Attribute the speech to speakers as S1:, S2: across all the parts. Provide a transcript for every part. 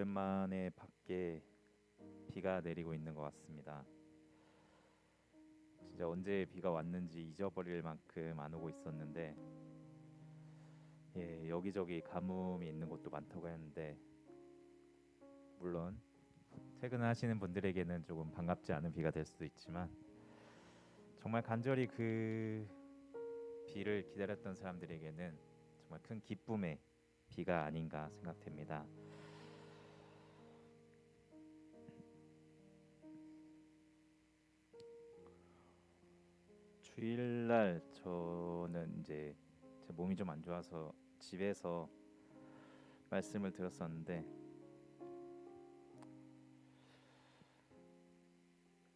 S1: 오랜만에 밖에 비가 내리고 있는 것 같습니다. 진짜 언제 비가 왔는지 잊어버릴 만큼 안 오고 있었는데, 여기저기 가뭄이 있는 곳도 많다고 했는데, 물론 퇴근하시는 분들에게는 조금 반갑지 않은 비가 될 수도 있지만, 정말 간절히 그 비를 기다렸던 사람들에게는 정말 큰 기쁨의 비가 아닌가 생각됩니다. 주일날 저는 이제 제 몸이 좀 안 좋아서 집에서 말씀을 들었었는데,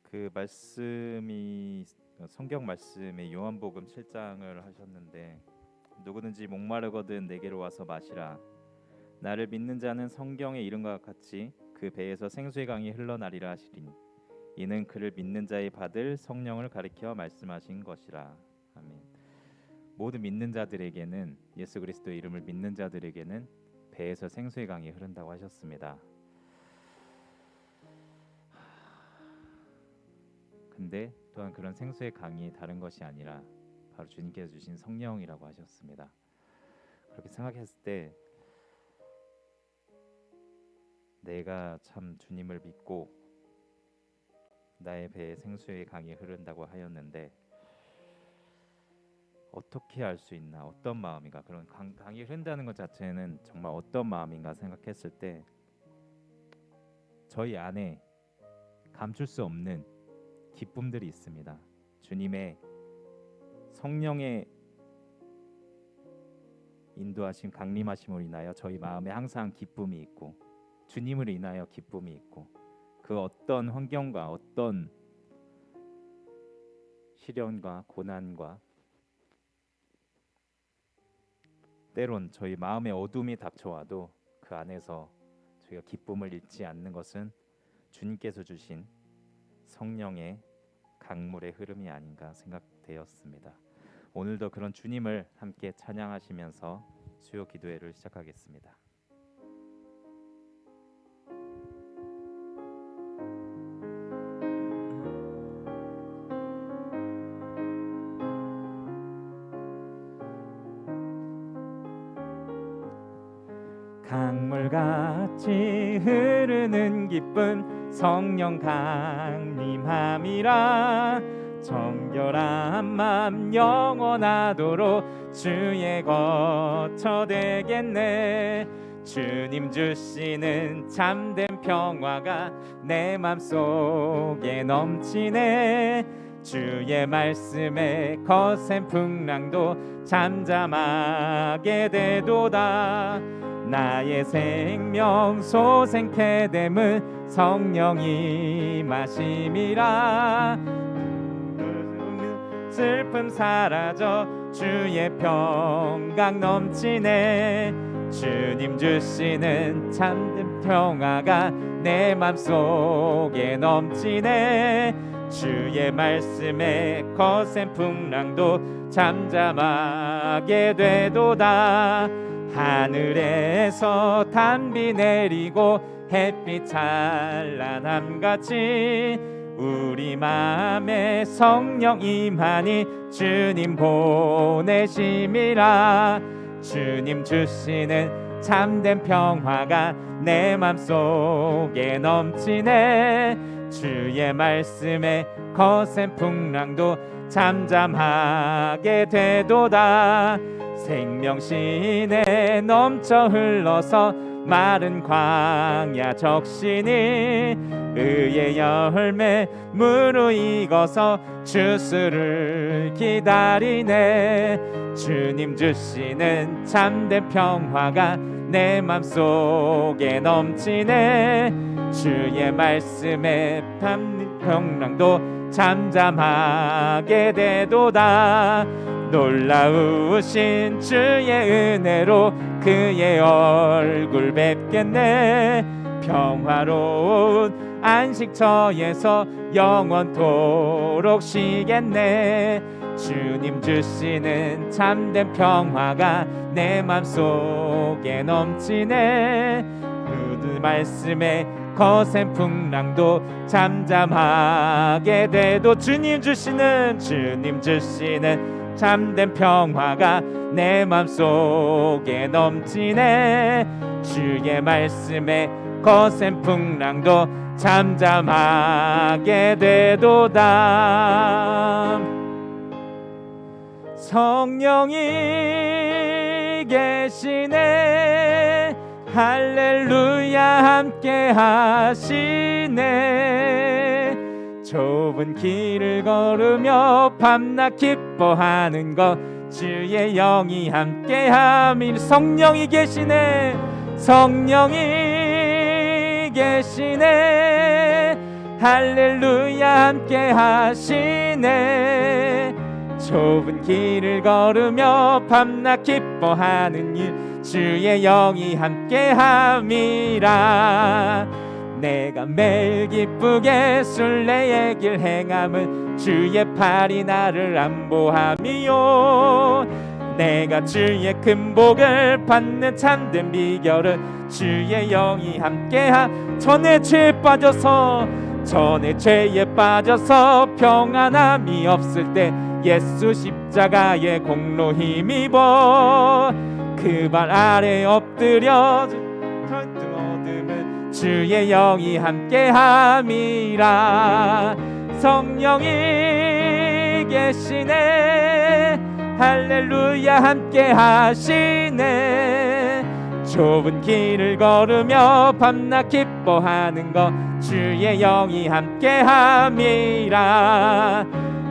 S1: 그 말씀이 성경 말씀에 요한복음 7장을 하셨는데, 누구든지 목마르거든 내게로 와서 마시라. 나를 믿는 자는 성경의 이름과 같이 그 배에서 생수의 강이 흘러나리라 하시리니 이는 그를 믿는 자의 받을 성령을 가리켜 말씀하신 것이라. 아멘. 모든 믿는 자들에게는, 예수 그리스도의 이름을 믿는 자들에게는 배에서 생수의 강이 흐른다고 하셨습니다. 근데 또한 그런 생수의 강이 다른 것이 아니라 바로 주님께서 주신 성령이라고 하셨습니다. 그렇게 생각했을 때 내가 참 주님을 믿고 나의 배에 생수의 강이 흐른다고 하였는데, 어떻게 알 수 있나, 어떤 마음인가, 그런 강이 흐른다는 것 자체는 정말 어떤 마음인가 생각했을 때, 저희 안에 감출 수 없는 기쁨들이 있습니다. 주님의 성령의 인도하심, 강림하심으로 인하여 저희 마음에 항상 기쁨이 있고, 주님을 인하여 기쁨이 있고, 그 어떤 환경과 어떤 시련과 고난과 때론 저희 마음의 어둠이 닥쳐와도 그 안에서 저희가 기쁨을 잃지 않는 것은 주님께서 주신 성령의 강물의 흐름이 아닌가 생각되었습니다. 오늘도 그런 주님을 함께 찬양하시면서 수요 기도회를 시작하겠습니다. 강물같이 흐르는 기쁨 성령 강림함이라. 정결한 맘 영원하도록 주의 거처 되겠네. 주님 주시는 참된 평화가 내 맘속에 넘치네. 주의 말씀에 거센 풍랑도 잠잠하게 되도다. 나의 생명 소생케 됨은 성령이 마심이라. 슬픔 사라져 주의 평강 넘치네. 주님 주시는 참된 평화가 내 맘속에 넘치네. 주의 말씀에 거센 풍랑도 잠잠하게 되도다. 하늘에서 단비 내리고 햇빛 찬란함같이 우리 맘에 성령 임하니 주님 보내심이라. 주님 주시는 참된 평화가 내 맘속에 넘치네. 주의 말씀에 거센 풍랑도 잠잠하게 되도다. 생명신에 넘쳐 흘러서 마른 광야 적시니 의의 열매 무르익어서 주수를 기다리네. 주님 주시는 참된 평화가 내 맘속에 넘치네. 주의 말씀에 평랑도 잠잠하게 되도다. 놀라우신 주의 은혜로 그의 얼굴 뵙겠네. 평화로운 안식처에서 영원토록 쉬겠네. 주님 주시는 참된 평화가 내 맘속에 넘치네. 말씀에 거센 풍랑도 잠잠하게 돼도 주님 주시는 참된 평화가 내 맘속에 넘치네. 주의 말씀에 거센 풍랑도 잠잠하게 되도다. 성령이 계시네. 할렐루야 함께 하시네. 좁은 길을 걸으며 밤낮 기뻐하는 것 주의 영이 함께함이. 성령이 계시네. 성령이 계시네. 할렐루야 함께 하시네. 좁은 길을 걸으며 밤낮 기뻐하는 일 주의 영이 함께함이라. 내가 매일 기쁘게 순례의 길 행함은 주의 팔이 나를 안보함이요. 내가 주의 큰 복을 받는 참된 비결은 주의 영이 함께함. 전에 죄에 빠져서 평안함이 없을 때 예수 십자가의 공로 힘입어 그 발 아래 엎드려 절등 얻음은 주의 영이 함께함이라. 성령이 계시네. 할렐루야 함께 하시네. 좁은 길을 걸으며 밤낮 기뻐하는 것 주의 영이 함께함이라.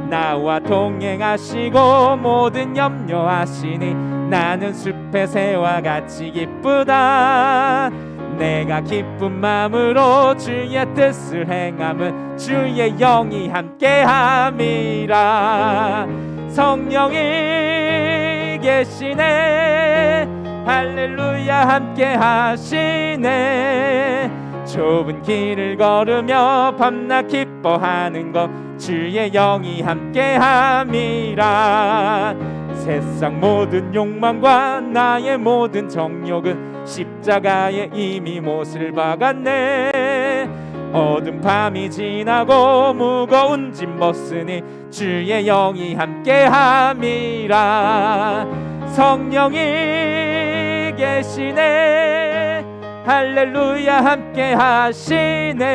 S1: 나와 동행하시고 모든 염려하시니 나는 숲의 새와 같이 기쁘다. 내가 기쁜 마음으로 주의 뜻을 행함은 주의 영이 함께함이라. 성령이 계시네. 할렐루야 함께 하시네. 좁은 길을 걸으며 밤낮 기뻐하는 것 주의 영이 함께함이라. 세상 모든 욕망과 나의 모든 정욕은 십자가에 이미 못을 박았네. 어두운 밤이 지나고 무거운 짐 벗으니 주의 영이 함께함이라. 성령이 계시네. 할렐루야 함께 하시네.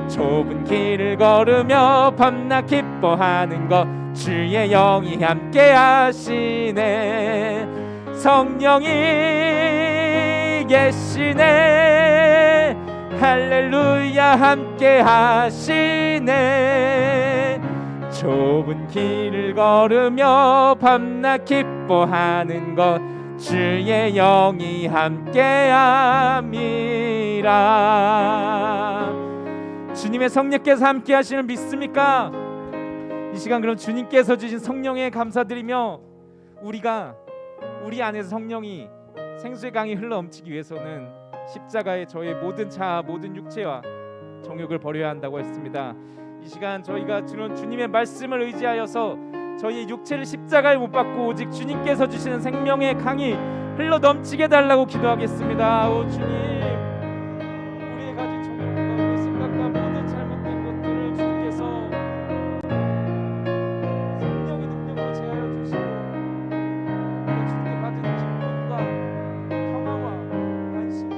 S1: 좁은 길을 걸으며 밤낮 기뻐하는 것 주의 영이 함께 하시네. 성령이 계시네. 할렐루야 함께 하시네. 좁은 길을 걸으며 밤낮 기뻐하는 것 주의 영이 함께함이라. 주님의 성령께서 함께 하시는 믿습니까? 이 시간 그럼 주님께서 주신 성령에 감사드리며 우리가 우리 안에서 성령이 생수의 강이 흘러넘치기 위해서는 십자가에 저의 모든 자아 모든 육체와 정욕을 버려야 한다고 했습니다. 이 시간 저희가 주는 주님의 말씀을 의지하여서 저희의 육체를 십자가에 못 박고 오직 주님께서 주시는 생명의 강이 흘러넘치게 달라고 기도하겠습니다. 오 주님, 우리의 가진 정욕과 우리의 생각과 모든 잘못된 것들을 주님께서 성령의 능력으로 제하여 주시고 우리가 주님께 받은 기쁨과 평화와 안식이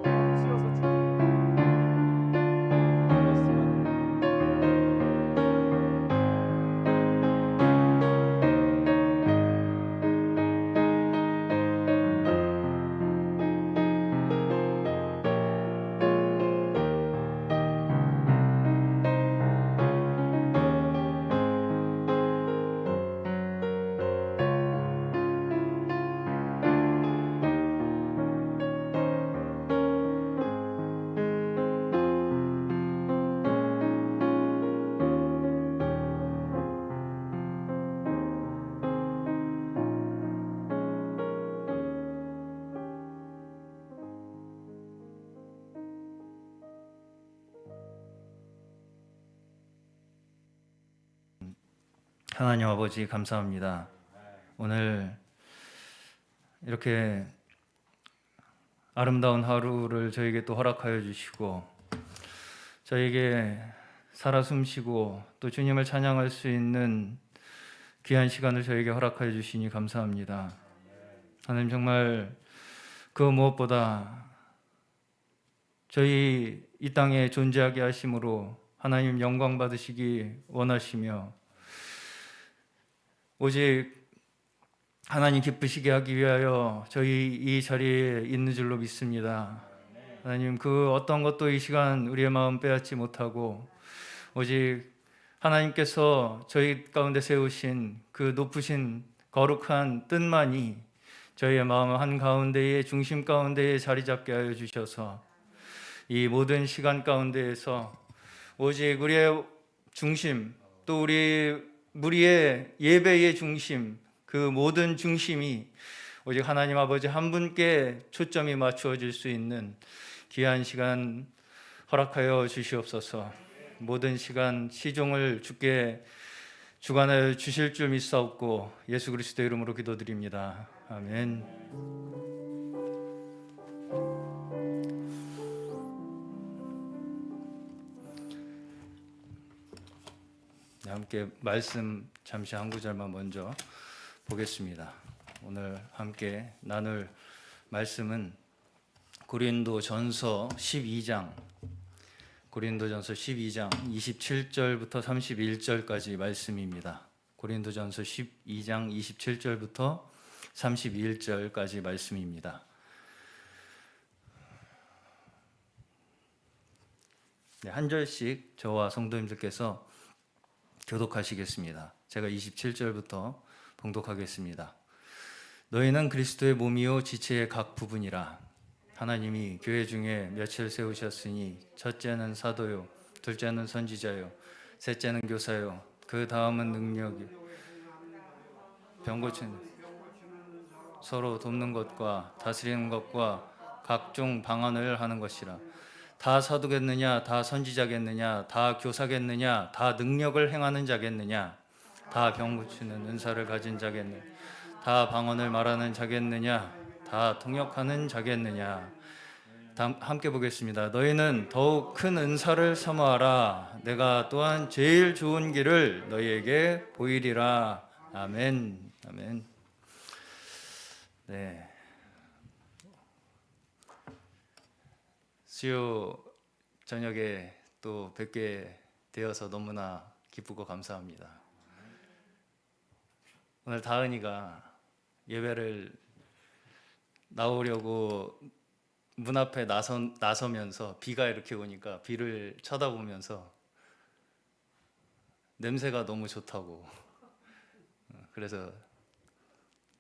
S1: 넘치어서 주님
S2: 하나님 아버지 감사합니다. 오늘 이렇게 아름다운 하루를 저에게 또 허락하여 주시고 저에게 살아 숨쉬고 또 주님을 찬양할 수 있는 귀한 시간을 저에게 허락하여 주시니 감사합니다. 하나님, 정말 그 무엇보다 저희 이 땅에 존재하게 하심으로 하나님 영광 받으시기 원하시며 오직 하나님 기쁘시게 하기 위하여 저희 이 자리에 있는 줄로 믿습니다. 하나님, 그 어떤 것도 이 시간 우리의 마음 빼앗지 못하고 오직 하나님께서 저희 가운데 세우신 그 높으신 거룩한 뜻만이 저희의 마음 한가운데에 중심 가운데에 자리 잡게 하여 주셔서 이 모든 시간 가운데에서 오직 우리의 중심, 또 우리의 예배의 중심, 그 모든 중심이 오직 하나님 아버지 한 분께 초점이 맞추어질 수 있는 귀한 시간 허락하여 주시옵소서. 모든 시간 시종을 주께 주관하여 주실 줄 믿사옵고 예수 그리스도의 이름으로 기도드립니다. 아멘. 네, 함께 말씀 잠시 한 구절만 먼저 보겠습니다. 오늘 함께 나눌 말씀은 고린도전서 12장 27절부터 31절까지 말씀입니다. 고린도전서 12장 27절부터 31절까지 말씀입니다. 네, 한 절씩 저와 성도님들께서 교독하시겠습니다. 제가 27절부터 봉독하겠습니다. 너희는 그리스도의 몸이요 지체의 각 부분이라. 하나님이 교회 중에 몇을 세우셨으니 첫째는 사도요, 둘째는 선지자요, 셋째는 교사요, 그 다음은 능력이, 병 고치는, 서로 돕는 것과 다스리는 것과 각종 방언을 하는 것이라. 다 사도겠느냐, 다 선지자겠느냐, 다 교사겠느냐, 다 능력을 행하는 자겠느냐, 다 병 고치는 은사를 가진 자겠느냐, 다 방언을 말하는 자겠느냐, 다 통역하는 자겠느냐. 함께 보겠습니다. 너희는 더욱 큰 은사를 사모하라. 내가 또한 제일 좋은 길을 너희에게 보이리라. 아멘. 아멘. 네. 수요 저녁에 또 뵙게 되어서 너무나 기쁘고 감사합니다. 오늘 다은이가 예배를 나오려고 문 앞에 나서면서 비가 이렇게 오니까 비를 쳐다보면서 냄새가 너무 좋다고, 그래서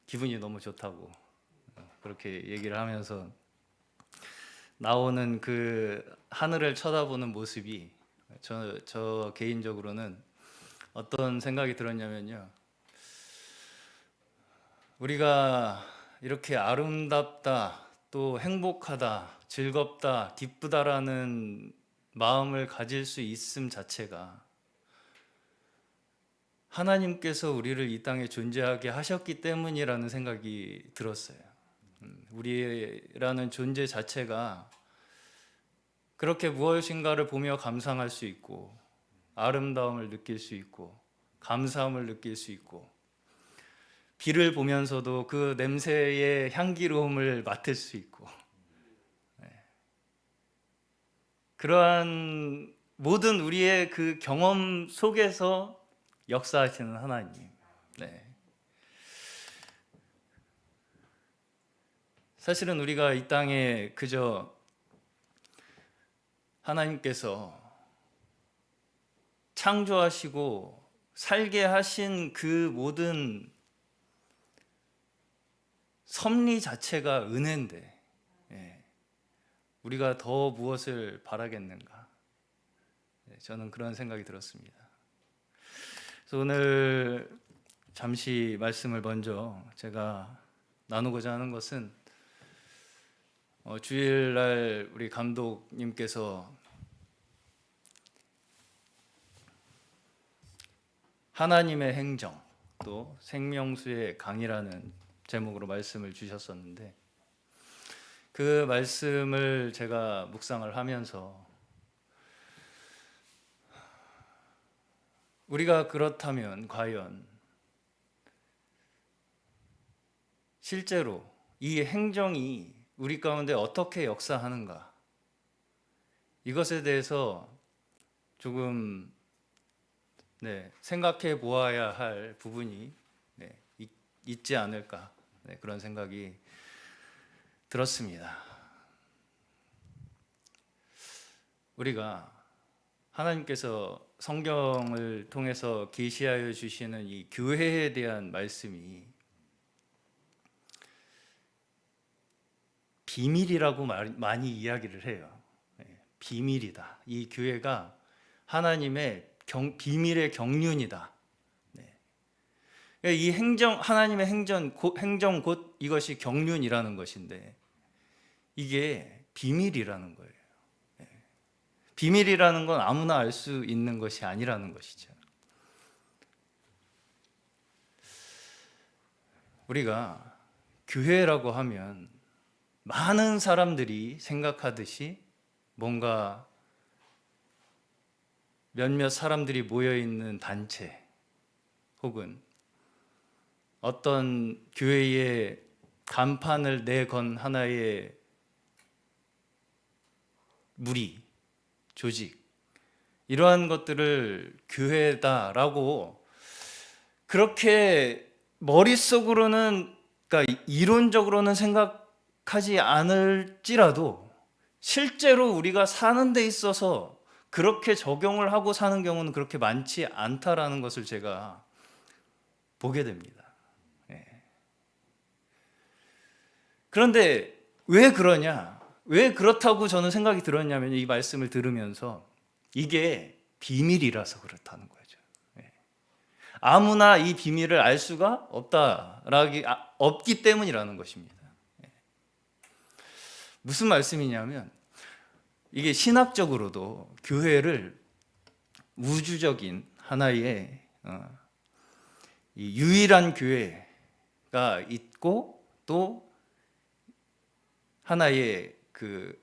S2: 기분이 너무 좋다고 그렇게 얘기를 하면서 나오는 그 하늘을 쳐다보는 모습이 저 개인적으로는 어떤 생각이 들었냐면요, 우리가 이렇게 아름답다, 또 행복하다, 즐겁다, 기쁘다라는 마음을 가질 수 있음 자체가 하나님께서 우리를 이 땅에 존재하게 하셨기 때문이라는 생각이 들었어요. 우리라는 존재 자체가 그렇게 무엇인가를 보며 감상할 수 있고, 아름다움을 느낄 수 있고, 감사함을 느낄 수 있고, 비를 보면서도 그 냄새의 향기로움을 맡을 수 있고, 그러한 모든 우리의 그 경험 속에서 역사하시는 하나님. 사실은 우리가 이 땅에 그저 하나님께서 창조하시고 살게 하신 그 모든 섭리 자체가 은혜인데, 우리가 더 무엇을 바라겠는가? 저는 그런 생각이 들었습니다. 그래서 오늘 잠시 말씀을 먼저 제가 나누고자 하는 것은 주일날 우리 감독님께서 하나님의 행정, 또 생명수의 강이라는 제목으로 말씀을 주셨었는데, 그 말씀을 제가 묵상을 하면서 우리가 그렇다면 과연 실제로 이 행정이 우리 가운데 어떻게 역사하는가, 이것에 대해서 조금 생각해 보아야 할 부분이 있지 않을까, 그런 생각이 들었습니다. 우리가 하나님께서 성경을 통해서 계시하여 주시는 이 교회에 대한 말씀이 비밀이라고 많이 이야기를 해요. 비밀이다. 이 교회가 하나님의 비밀의 경륜이다. 이 하나님의 행정 곧 이것이 경륜이라는 것인데 이게 비밀이라는 거예요. 비밀이라는 건 아무나 알 수 있는 것이 아니라는 것이죠. 우리가 교회라고 하면 많은 사람들이 생각하듯이 뭔가 몇몇 사람들이 모여있는 단체 혹은 어떤 교회의 간판을 내건 하나의 무리, 조직, 이러한 것들을 교회다라고 그렇게 머릿속으로는, 그러니까 이론적으로는 생각하지 않을지라도 실제로 우리가 사는 데 있어서 그렇게 적용을 하고 사는 경우는 그렇게 많지 않다라는 것을 제가 보게 됩니다. 그런데 왜 그러냐? 왜 그렇다고 저는 생각이 들었냐면 이 말씀을 들으면서 이게 비밀이라서 그렇다는 거죠. 아무나 이 비밀을 알 수가 없기 때문이라는 것입니다. 무슨 말씀이냐면 이게 신학적으로도 교회를 우주적인 하나의 이 유일한 교회가 있고 또 하나의 그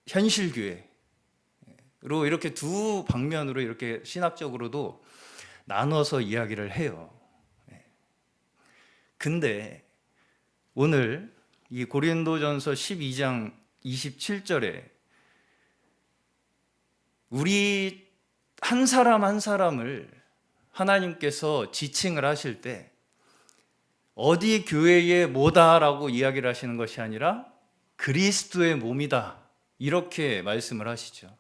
S2: 현실 교회로 이렇게 두 방면으로 이렇게 신학적으로도 나눠서 이야기를 해요. 근데 오늘 이 고린도전서 12장 27절에 우리 한 사람 한 사람을 하나님께서 지칭을 하실 때 어디 교회의 뭐다라고 이야기를 하시는 것이 아니라 그리스도의 몸이다, 이렇게 말씀을 하시죠.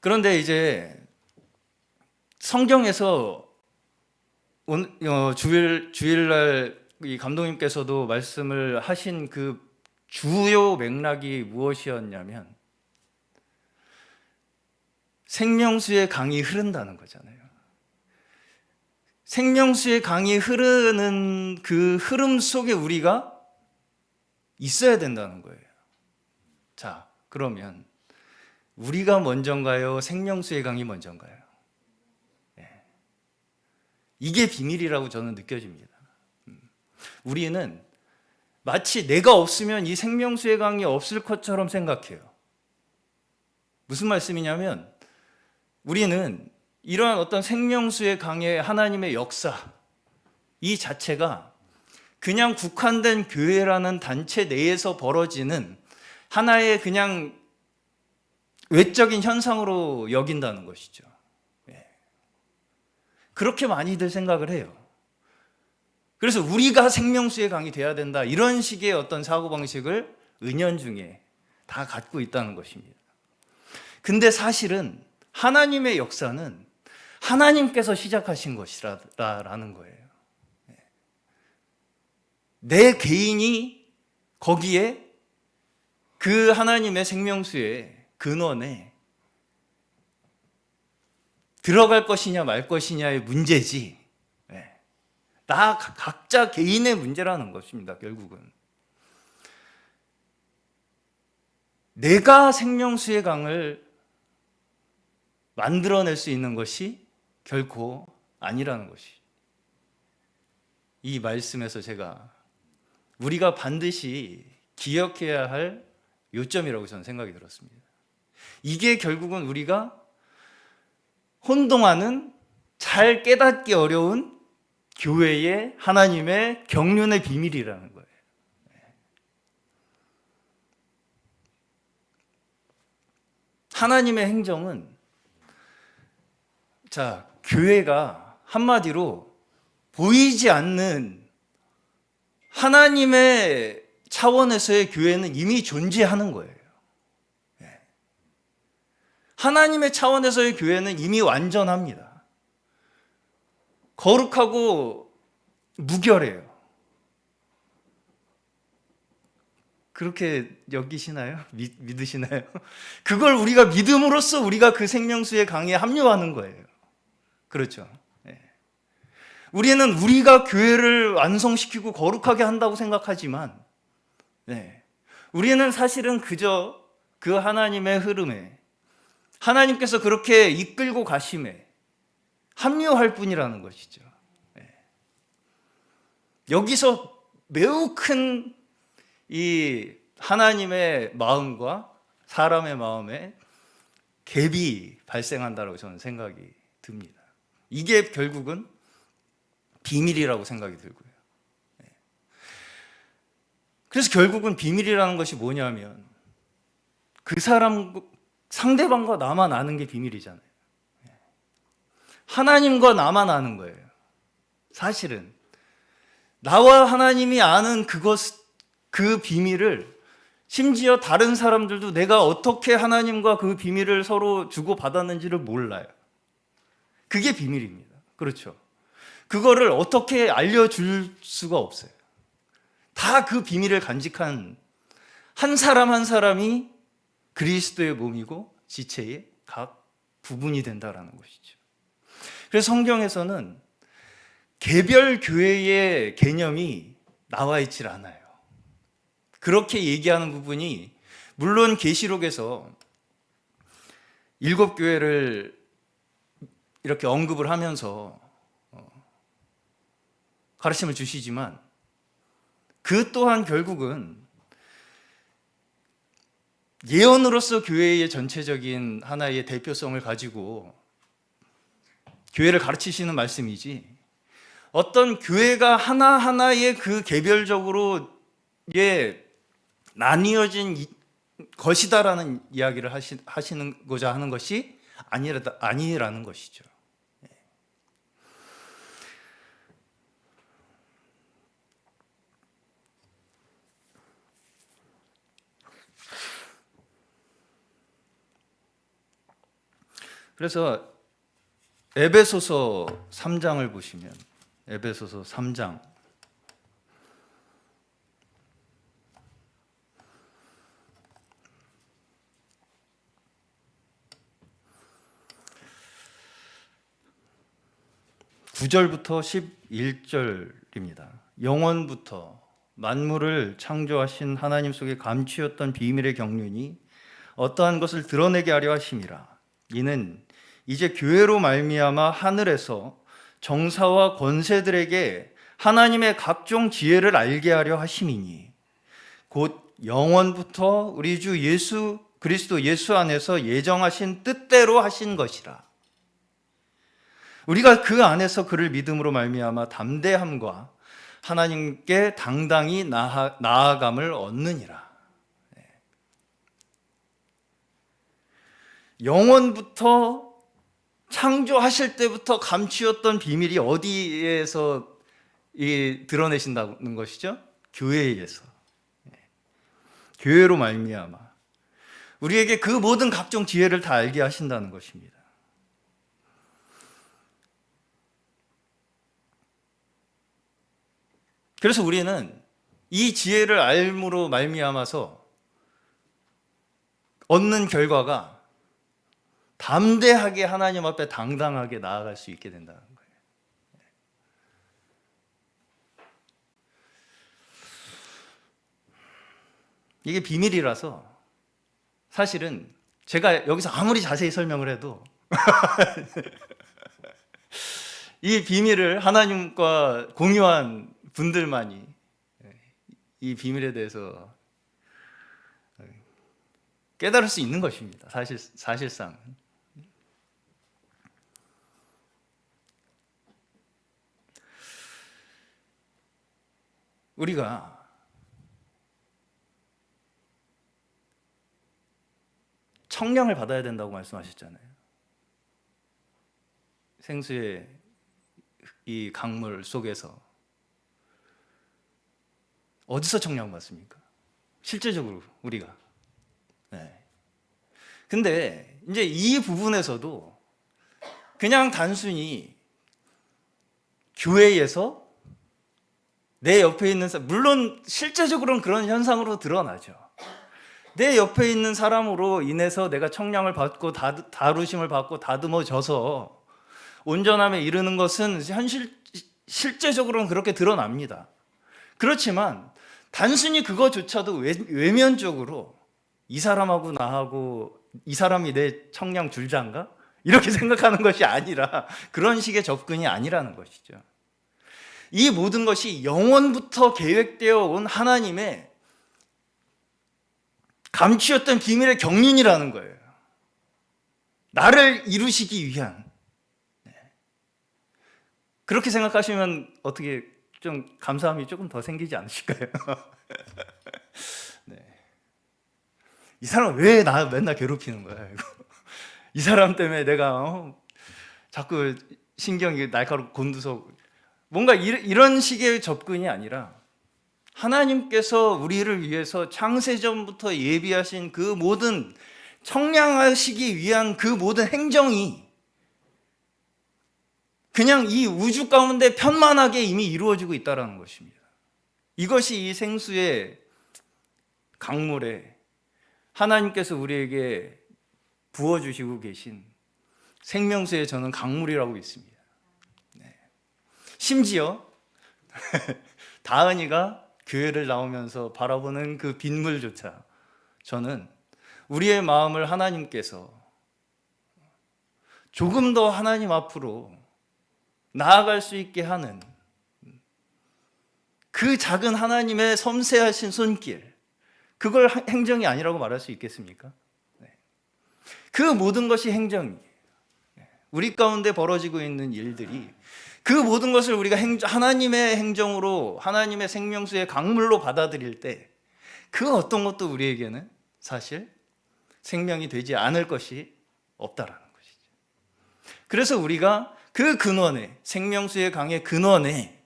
S2: 그런데 이제 성경에서 주일날 이 감독님께서도 말씀을 하신 그 주요 맥락이 무엇이었냐면 생명수의 강이 흐른다는 거잖아요. 생명수의 강이 흐르는 그 흐름 속에 우리가 있어야 된다는 거예요. 자, 그러면 우리가 먼저인가요? 생명수의 강이 먼저인가요? 이게 비밀이라고 저는 느껴집니다. 우리는 마치 내가 없으면 이 생명수의 강이 없을 것처럼 생각해요. 무슨 말씀이냐면 우리는 이러한 어떤 생명수의 강의 하나님의 역사 이 자체가 그냥 국한된 교회라는 단체 내에서 벌어지는 하나의 그냥 외적인 현상으로 여긴다는 것이죠. 그렇게 많이들 생각을 해요. 그래서 우리가 생명수의 강이 돼야 된다, 이런 식의 어떤 사고방식을 은연중에 다 갖고 있다는 것입니다. 근데 사실은 하나님의 역사는 하나님께서 시작하신 것이라는 거예요. 내 개인이 거기에 그 하나님의 생명수의 근원에 들어갈 것이냐 말 것이냐의 문제지, 나 각자 개인의 문제라는 것입니다. 결국은 내가 생명수의 강을 만들어낼 수 있는 것이 결코 아니라는 것이 이 말씀에서 제가 우리가 반드시 기억해야 할 요점이라고 저는 생각이 들었습니다. 이게 결국은 우리가 혼동하는, 잘 깨닫기 어려운 교회의 하나님의 경륜의 비밀이라는 거예요. 하나님의 행정은, 자, 교회가 한마디로 보이지 않는 하나님의 차원에서의 교회는 이미 존재하는 거예요. 하나님의 차원에서의 교회는 이미 완전합니다. 거룩하고 무결해요. 그렇게 여기시나요? 믿으시나요? 그걸 우리가 믿음으로써 우리가 그 생명수의 강에 합류하는 거예요. 그렇죠. 우리는 우리가 교회를 완성시키고 거룩하게 한다고 생각하지만, 우리는 사실은 그저 그 하나님의 흐름에, 하나님께서 그렇게 이끌고 가심에 합류할 뿐이라는 것이죠. 여기서 매우 큰 이 하나님의 마음과 사람의 마음에 갭이 발생한다고 저는 생각이 듭니다. 이게 결국은 비밀이라고 생각이 들고요. 그래서 결국은 비밀이라는 것이 뭐냐면, 그 사람, 상대방과 나만 아는 게 비밀이잖아요. 하나님과 나만 아는 거예요. 사실은 나와 하나님이 아는 그 비밀을, 심지어 다른 사람들도 내가 어떻게 하나님과 그 비밀을 서로 주고받았는지를 몰라요. 그게 비밀입니다. 그렇죠. 그거를 어떻게 알려줄 수가 없어요. 다 그 비밀을 간직한 한 사람 한 사람이 그리스도의 몸이고 지체의 각 부분이 된다라는 것이죠. 그래서 성경에서는 개별 교회의 개념이 나와 있질 않아요. 그렇게 얘기하는 부분이, 물론 계시록에서 7교회를 이렇게 언급을 하면서 가르침을 주시지만, 그 또한 결국은 예언으로서 교회의 전체적인 하나의 대표성을 가지고 교회를 가르치시는 말씀이지, 어떤 교회가 하나하나의 그 개별적으로 나뉘어진 것이다라는 이야기를 하시는고자 하는 것이 아니라는 것이죠. 그래서 에베소서 3장을 보시면, 에베소서 3장 (9절부터) 11절입니다. 영원부터 만물을 창조하신 하나님 속에 감추었던 비밀의 경륜이 어떠한 것을 드러내게 하려 하심이라. 이는 이제 교회로 말미암아 하늘에서 정사와 권세들에게 하나님의 각종 지혜를 알게 하려 하심이니, 곧 영원부터 우리 주 예수 그리스도 예수 안에서 예정하신 뜻대로 하신 것이라. 우리가 그 안에서 그를 믿음으로 말미암아 담대함과 하나님께 당당히 나아감을 얻느니라. 영원부터, 창조하실 때부터 감추었던 비밀이 어디에서 드러내신다는 것이죠? 교회에서. 교회로 말미암아 우리에게 그 모든 각종 지혜를 다 알게 하신다는 것입니다. 그래서 우리는 이 지혜를 알므로 말미암아서 얻는 결과가 담대하게 하나님 앞에 당당하게 나아갈 수 있게 된다는 거예요. 이게 비밀이라서 사실은 제가 여기서 아무리 자세히 설명을 해도 이 비밀을 하나님과 공유한 분들만이 이 비밀에 대해서 깨달을 수 있는 것입니다. 사실상 우리가 청량을 받아야 된다고 말씀하셨잖아요. 생수의 이 강물 속에서 어디서 청량 받습니까? 실제적으로 우리가. 네. 근데 이제 이 부분에서도 그냥 단순히 교회에서 내 옆에 있는 사람, 물론 실제적으로는 그런 현상으로 드러나죠. 내 옆에 있는 사람으로 인해서 내가 청량을 받고 다루심을 받고 다듬어져서 온전함에 이르는 것은 실제적으로는 그렇게 드러납니다. 그렇지만 단순히 그거조차도 외면적으로 이 사람하고 나하고 이 사람이 내 청량 줄자인가? 이렇게 생각하는 것이 아니라 그런 식의 접근이 아니라는 것이죠. 이 모든 것이 영원부터 계획되어 온 하나님의 감추었던 비밀의 경륜이라는 거예요. 나를 이루시기 위한. 그렇게 생각하시면 어떻게 좀 감사함이 조금 더 생기지 않으실까요? 네. 이 사람 왜 나 맨날 괴롭히는 거야? 이거. 이 사람 때문에 내가 자꾸 신경이 날카롭고 곤두서 뭔가 이런 식의 접근이 아니라 하나님께서 우리를 위해서 창세전부터 예비하신 그 모든 청량하시기 위한 그 모든 행정이 그냥 이 우주 가운데 편만하게 이미 이루어지고 있다는 것입니다. 이것이 이 생수의 강물에 하나님께서 우리에게 부어주시고 계신 생명수의 저는 강물이라고 믿습니다. 네. 심지어 다은이가 교회를 나오면서 바라보는 그 빗물조차 저는 우리의 마음을 하나님께서 조금 더 하나님 앞으로 나아갈 수 있게 하는 그 작은 하나님의 섬세하신 손길, 그걸 행정이 아니라고 말할 수 있겠습니까? 네. 그 모든 것이 행정이에요. 우리 가운데 벌어지고 있는 일들이 그 모든 것을 우리가 하나님의 행정으로, 하나님의 생명수의 강물로 받아들일 때 그 어떤 것도 우리에게는 사실 생명이 되지 않을 것이 없다라는 것이죠. 그래서 우리가 그 근원에, 생명수의 강의 근원에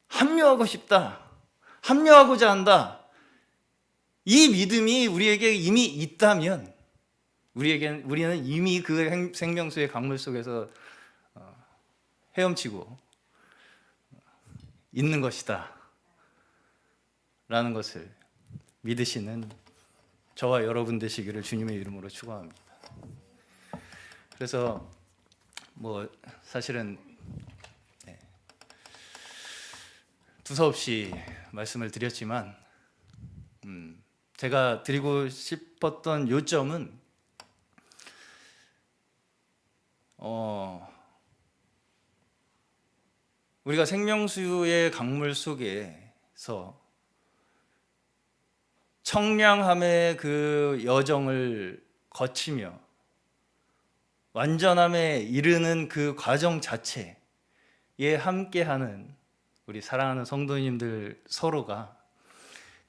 S2: 합류하고 싶다, 합류하고자 한다, 이 믿음이 우리에게 이미 있다면 우리는 이미 그 생명수의 강물 속에서 헤엄치고 있는 것이다 라는 것을 믿으시는 저와 여러분 되시기를 주님의 이름으로 축원합니다. 그래서 사실은 두서없이 말씀을 드렸지만 제가 드리고 싶었던 요점은 우리가 생명수의 강물 속에서 청량함의 그 여정을 거치며 완전함에 이르는 그 과정 자체에 함께하는 우리 사랑하는 성도님들 서로가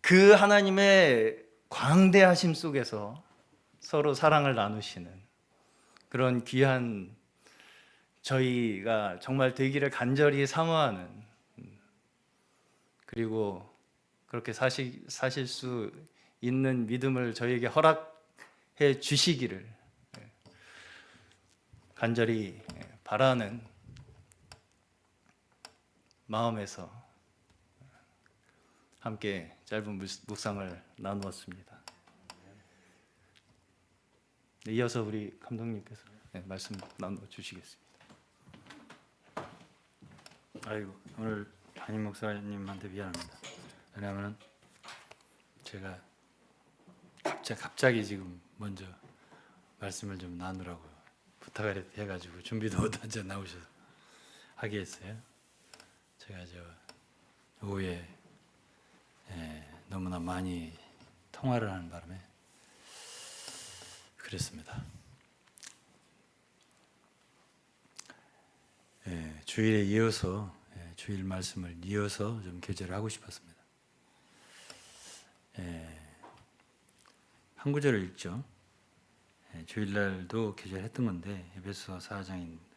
S2: 그 하나님의 광대하심 속에서 서로 사랑을 나누시는 그런 귀한 저희가 정말 되기를 간절히 사모하는, 그리고 그렇게 사실 수 있는 믿음을 저희에게 허락해 주시기를 간절히 바라는 마음에서 함께 짧은 묵상을 나누었습니다. 이어서 우리 감독님께서 말씀 나눠 주시겠습니다.
S3: 아이고, 오늘 담임 목사님한테 미안합니다. 왜냐하면 제가 갑자기 지금 먼저 말씀을 좀 나누라고 부탁을 해가지고 준비도 못한 채 나오셔서 하게 했어요. 제가 오후에 너무나 많이 통화를 하는 바람에 그랬습니다. 주일에 이어서 주일 말씀을 이어서 좀 교제를 하고 싶었습니다. 한 구절을 읽죠. 주일날도 교제를 했던 건데 에베소 4장입니다.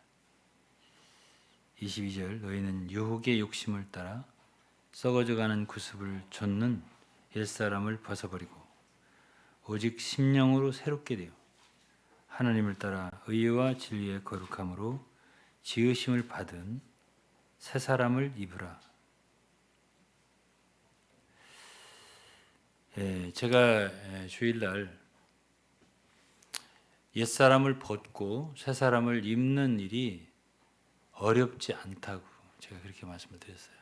S3: 22절 너희는 유혹의 욕심을 따라 썩어져가는 구습을 좇는 옛사람을 벗어버리고 오직 심령으로 새롭게 되어 하나님을 따라 의와 진리의 거룩함으로 지으심을 받은 새 사람을 입으라. 제가 주일날 옛사람을 벗고 새 사람을 입는 일이 어렵지 않다고 제가 그렇게 말씀을 드렸어요.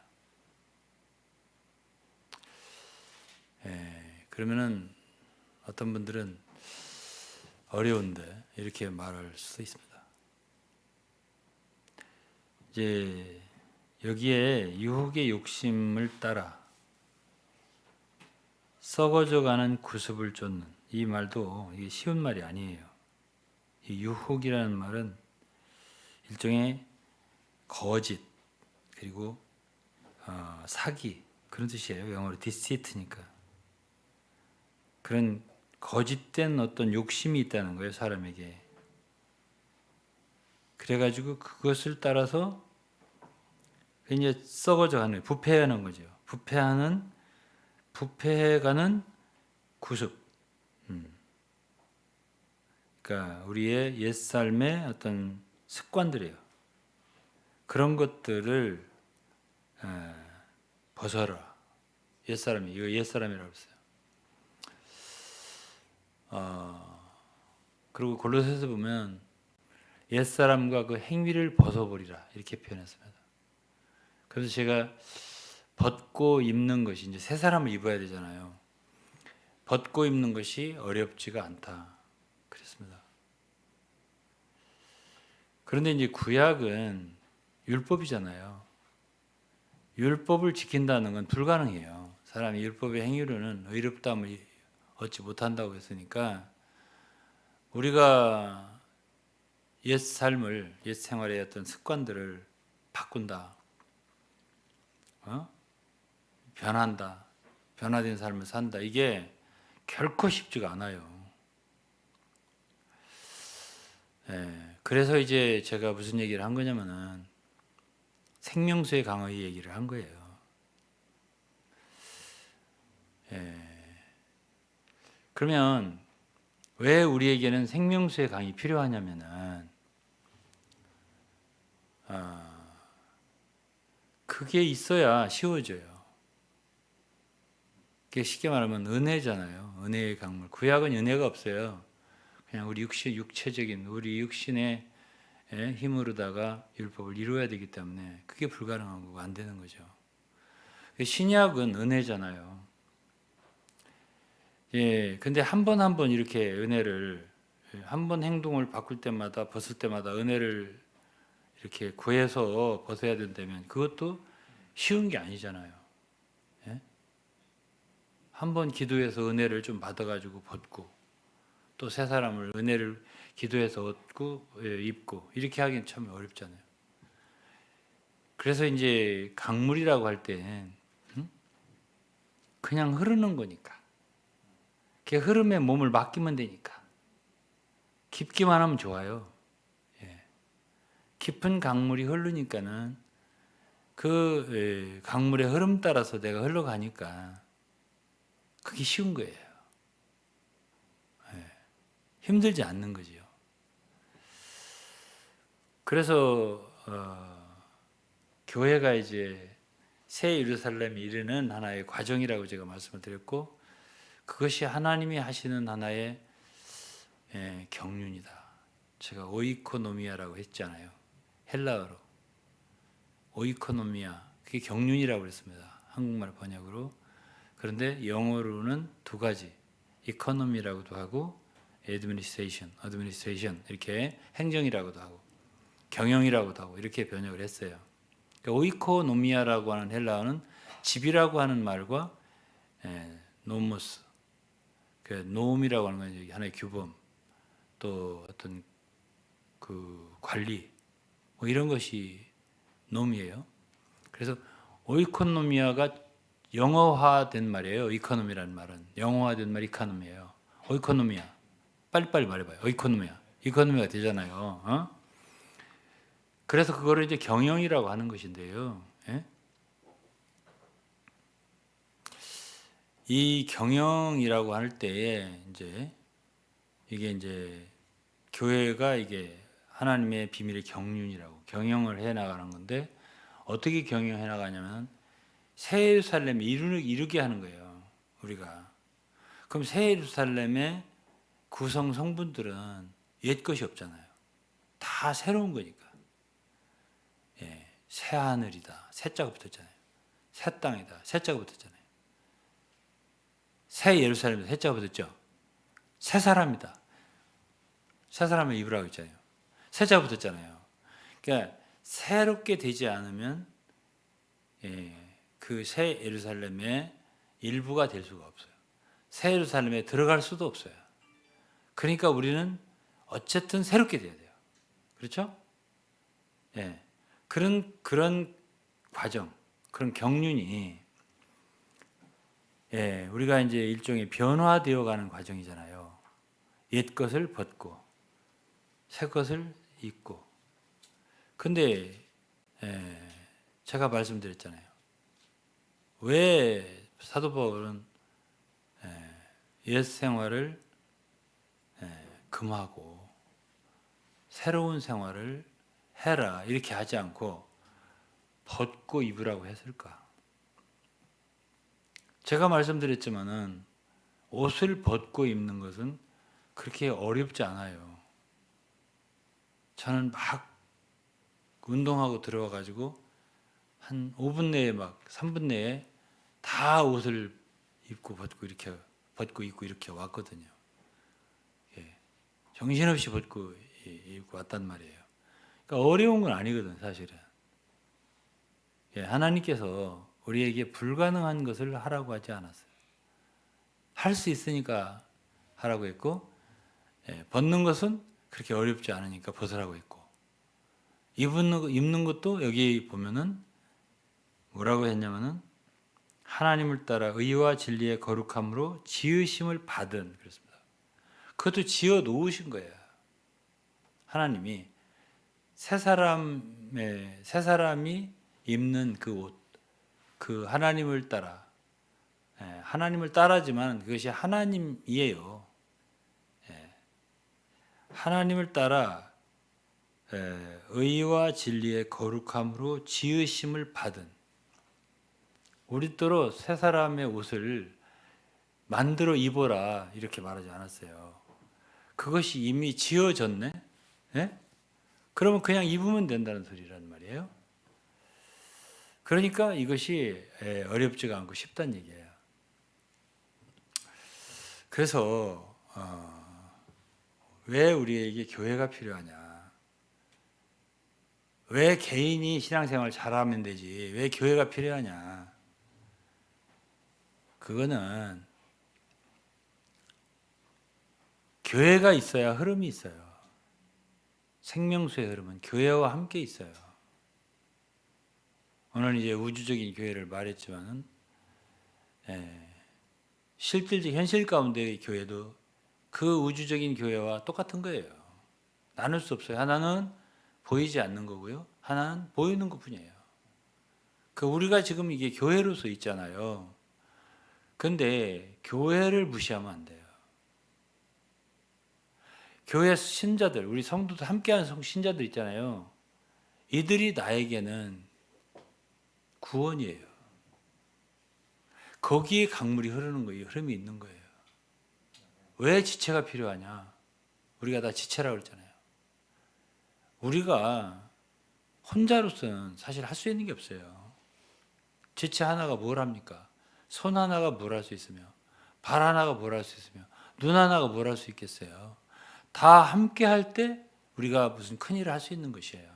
S3: 그러면은 어떤 분들은 어려운데 이렇게 말할 수도 있습니다. 이제 여기에 유혹의 욕심을 따라 썩어져가는 구습을 쫓는 이 말도 이게 쉬운 말이 아니에요. 이 유혹이라는 말은 일종의 거짓 그리고 사기 그런 뜻이에요. 영어로 deceit니까. 그런 거짓된 어떤 욕심이 있다는 거예요, 사람에게. 그래가지고 그것을 따라서 이제 썩어져가는, 부패하는 거죠. 부패해가는 구습. 그러니까 우리의 옛 삶의 어떤 습관들이에요. 그런 것들을 벗어라. 옛사람이, 이거 옛사람이라고 했어요. 그리고 골로새서 보면 옛사람과 그 행위를 벗어버리라 이렇게 표현했습니다. 그래서 제가 벗고 입는 것이 이제 새 사람을 입어야 되잖아요. 벗고 입는 것이 어렵지가 않다 그랬습니다. 그런데 이제 구약은 율법이잖아요. 율법을 지킨다는 건 불가능해요. 사람이 율법의 행위로는 의롭다함을 얻지 못한다고 했으니까 우리가 옛 삶을, 옛 생활의 어떤 습관들을 바꾼다. 변한다. 변화된 삶을 산다. 이게 결코 쉽지가 않아요. 그래서 이제 제가 무슨 얘기를 한 거냐면은 생명수의 강의 얘기를 한 거예요. 그러면 왜 우리에게는 생명수의 강이 필요하냐면은 그게 있어야 쉬워져요. 그게 쉽게 말하면 은혜잖아요. 은혜의 강물. 구약은 은혜가 없어요. 그냥 우리 육체적인 우리 육신의 힘으로다가 율법을 이루어야 되기 때문에 그게 불가능한 거고 안 되는 거죠. 신약은 은혜잖아요. 근데 한 번 한 번 이렇게 은혜를 한 번 행동을 바꿀 때마다 벗을 때마다 은혜를 이렇게 구해서 벗어야 된다면 그것도 쉬운 게 아니잖아요. 한 번 기도해서 은혜를 좀 받아가지고 벗고 또 새 사람을 은혜를 기도해서 얻고 입고 이렇게 하기는 참 어렵잖아요. 그래서 이제 강물이라고 할 땐 그냥 흐르는 거니까 그 흐름에 몸을 맡기면 되니까 깊기만 하면 좋아요. 깊은 강물이 흐르니까는 그 강물의 흐름 따라서 내가 흘러가니까 그게 쉬운 거예요. 힘들지 않는 거죠. 그래서 교회가 이제 새 예루살렘에 이르는 하나의 과정이라고 제가 말씀을 드렸고 그것이 하나님이 하시는 하나의 경륜이다. 제가 오이코노미아라고 했잖아요. 헬라어로 오이코노미아 그게 경륜이라고 그랬습니다. 한국말 번역으로. 그런데 영어로는 두 가지 이코노미라고도 하고 administration 이렇게 행정이라고도 하고 경영이라고도 하고 이렇게 번역을 했어요. 그러니까 오이코노미아라고 하는 헬라어는 집이라고 하는 말과 노모스, 그 노움이라고 하는 건 하나의 규범, 또 어떤 그 관리, 뭐 이런 것이 놈이에요. 그래서 오이코노미아가 영어화된 말이에요. 이코노미라는 말은 영어화된 말 이코노미예요. 오이코노미아. 빨리빨리 말해봐요. 오이코노미아. 이코노미가 되잖아요. 어? 그래서 그거를 이제 경영이라고 하는 것인데요. 예? 이 경영이라고 할 때에 이제 이게 이제 교회가 이게 하나님의 비밀의 경륜이라고 경영을 해 나가는 건데 어떻게 경영해 나가냐면 새 예루살렘 이루게 하는 거예요. 우리가. 그럼 새 예루살렘의 구성 성분들은 옛 것이 없잖아요. 다 새로운 거니까. 예, 새 하늘이다. 새자가 붙었잖아요. 새 땅이다. 새자가 붙었잖아요. 새 예루살렘이다. 새자가 붙었죠. 새 사람이다. 새 사람을 입으라고 했잖아요. 새자가 붙었잖아요. 그러니까 새롭게 되지 않으면 그 새 예루살렘의 일부가 될 수가 없어요. 새 예루살렘에 들어갈 수도 없어요. 그러니까 우리는 어쨌든 새롭게 돼야 돼요. 그렇죠? 예. 그런 과정, 그런 경륜이 우리가 이제 일종의 변화되어 가는 과정이잖아요. 옛 것을 벗고 새 것을 입고. 근데 제가 말씀드렸잖아요. 왜 사도 바울은 옛 생활을 금하고 새로운 생활을 해라 이렇게 하지 않고 벗고 입으라고 했을까? 제가 말씀드렸지만은 옷을 벗고 입는 것은 그렇게 어렵지 않아요. 저는 막 운동하고 들어와 가지고 한 5분 내에 막 3분 내에 다 옷을 입고 벗고 이렇게 벗고 입고 이렇게 왔거든요. 예. 정신없이 벗고 입고 왔단 말이에요. 그러니까 어려운 건 아니거든 사실은. 예, 하나님께서 우리에게 불가능한 것을 하라고 하지 않았어요. 할 수 있으니까 하라고 했고 벗는 것은 그렇게 어렵지 않으니까 벗으라고 했고 입는 것도 여기 보면은 뭐라고 했냐면은 하나님을 따라 의와 진리의 거룩함으로 지으심을 받은 그렇습니다. 그것도 지어 놓으신 거예요. 하나님이 새 사람이 입는 그 옷, 그 하나님을 따라 하나님을 따라지만 그것이 하나님이에요. 하나님을 따라 의와 진리의 거룩함으로 지으심을 받은 우리더러 새 사람의 옷을 만들어 입어라 이렇게 말하지 않았어요. 그것이 이미 지어졌네. 예? 그러면 그냥 입으면 된다는 소리란 말이에요. 그러니까 이것이 어렵지가 않고 쉽다는 얘기예요. 그래서 왜 우리에게 교회가 필요하냐? 왜 개인이 신앙생활 잘하면 되지? 왜 교회가 필요하냐? 그거는 교회가 있어야 흐름이 있어요. 생명수의 흐름은 교회와 함께 있어요. 오늘 이제 우주적인 교회를 말했지만은 실질적 현실 가운데의 교회도 그 우주적인 교회와 똑같은 거예요. 나눌 수 없어요. 하나는 보이지 않는 거고요. 하나는 보이는 것뿐이에요. 그 우리가 지금 이게 교회로서 있잖아요. 근데 교회를 무시하면 안 돼요. 교회 신자들, 우리 성도들 함께하는 신자들 있잖아요. 이들이 나에게는 구원이에요. 거기에 강물이 흐르는 거예요. 흐름이 있는 거예요. 왜 지체가 필요하냐? 우리가 다 지체라고 그랬잖아요. 우리가 혼자로서는 사실 할 수 있는 게 없어요. 지체 하나가 뭘 합니까? 손 하나가 뭘 할 수 있으며 발 하나가 뭘 할 수 있으며 눈 하나가 뭘 할 수 있겠어요? 다 함께 할 때 우리가 무슨 큰일을 할 수 있는 것이에요.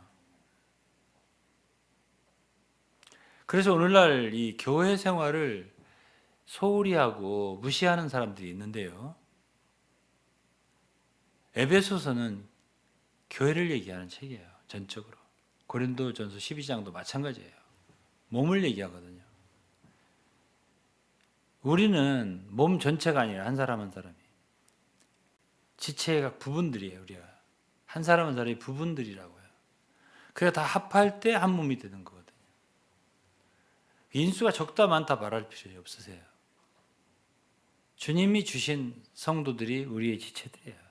S3: 그래서 오늘날 이 교회 생활을 소홀히 하고 무시하는 사람들이 있는데요. 에베소서는 교회를 얘기하는 책이에요. 전적으로. 고린도전서 12장도 마찬가지예요. 몸을 얘기하거든요. 우리는 몸 전체가 아니라 한 사람 한 사람이 지체의 각 부분들이에요. 우리가 한 사람 한 사람이 부분들이라고요. 그래 다 합할 때 한 몸이 되는 거거든요. 인수가 적다 많다 말할 필요 없으세요. 주님이 주신 성도들이 우리의 지체들이에요.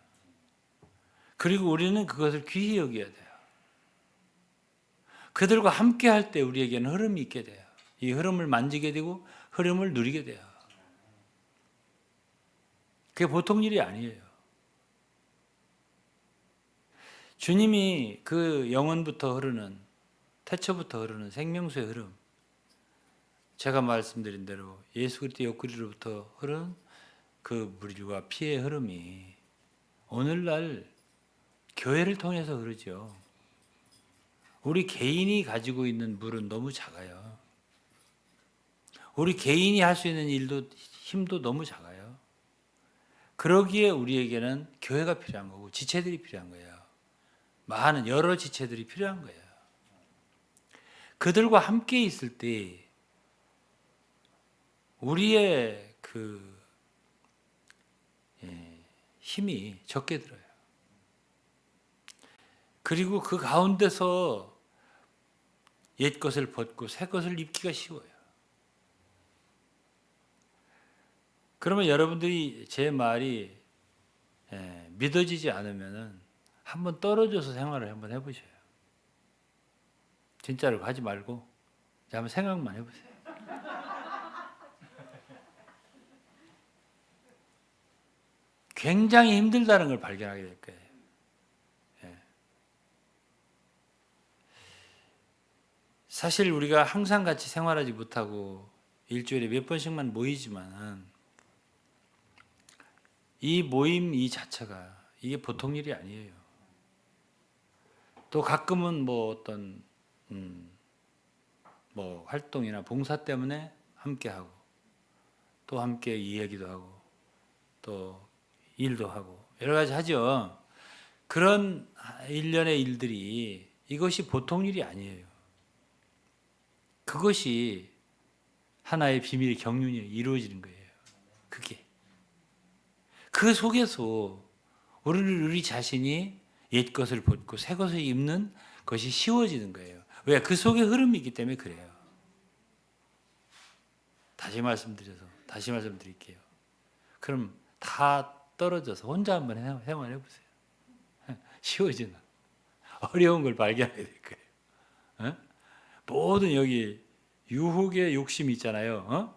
S3: 그리고 우리는 그것을 귀히 여겨야 돼요. 그들과 함께 할 때 우리에게는 흐름이 있게 돼요. 이 흐름을 만지게 되고 흐름을 누리게 돼요. 그게 보통 일이 아니에요. 주님이 그 영혼부터 흐르는, 태초부터 흐르는 생명수의 흐름, 제가 말씀드린 대로 예수 그리스도의 옆구리로부터 흐르는 그 물과 피의 흐름이 오늘날 교회를 통해서 흐르죠. 우리 개인이 가지고 있는 물은 너무 작아요. 우리 개인이 할 수 있는 일도 힘도 너무 작아요. 그러기에 우리에게는 교회가 필요한 거고 지체들이 필요한 거예요. 많은 여러 지체들이 필요한 거예요. 그들과 함께 있을 때 우리의 그 힘이 적게 들어요. 그리고 그 가운데서 옛 것을 벗고 새 것을 입기가 쉬워요. 그러면 여러분들이 제 말이 믿어지지 않으면은 한번 떨어져서 생활을 한번 해보셔요. 진짜로 가지 말고 한번 생각만 해보세요. 굉장히 힘들다는 걸 발견하게 될 거예요. 사실 우리가 항상 같이 생활하지 못하고 일주일에 몇 번씩만 모이지만 이 모임 이 자체가 이게 보통 일이 아니에요. 또 가끔은 뭐 어떤 뭐 활동이나 봉사 때문에 함께 하고 또 함께 이야기도 하고 또 일도 하고 여러 가지 하죠. 그런 일련의 일들이 이것이 보통 일이 아니에요. 그것이 하나의 비밀의 경륜이 이루어지는 거예요. 그게. 그 속에서 우리 자신이 옛 것을 벗고 새 것을 입는 것이 쉬워지는 거예요. 왜? 그 속에 흐름이 있기 때문에 그래요. 다시 말씀드릴게요. 그럼 다 떨어져서 혼자 한번 생활해 보세요. 쉬워지는. 어려운 걸 발견하게 될 거예요. 모든 여기 유혹의 욕심이 있잖아요.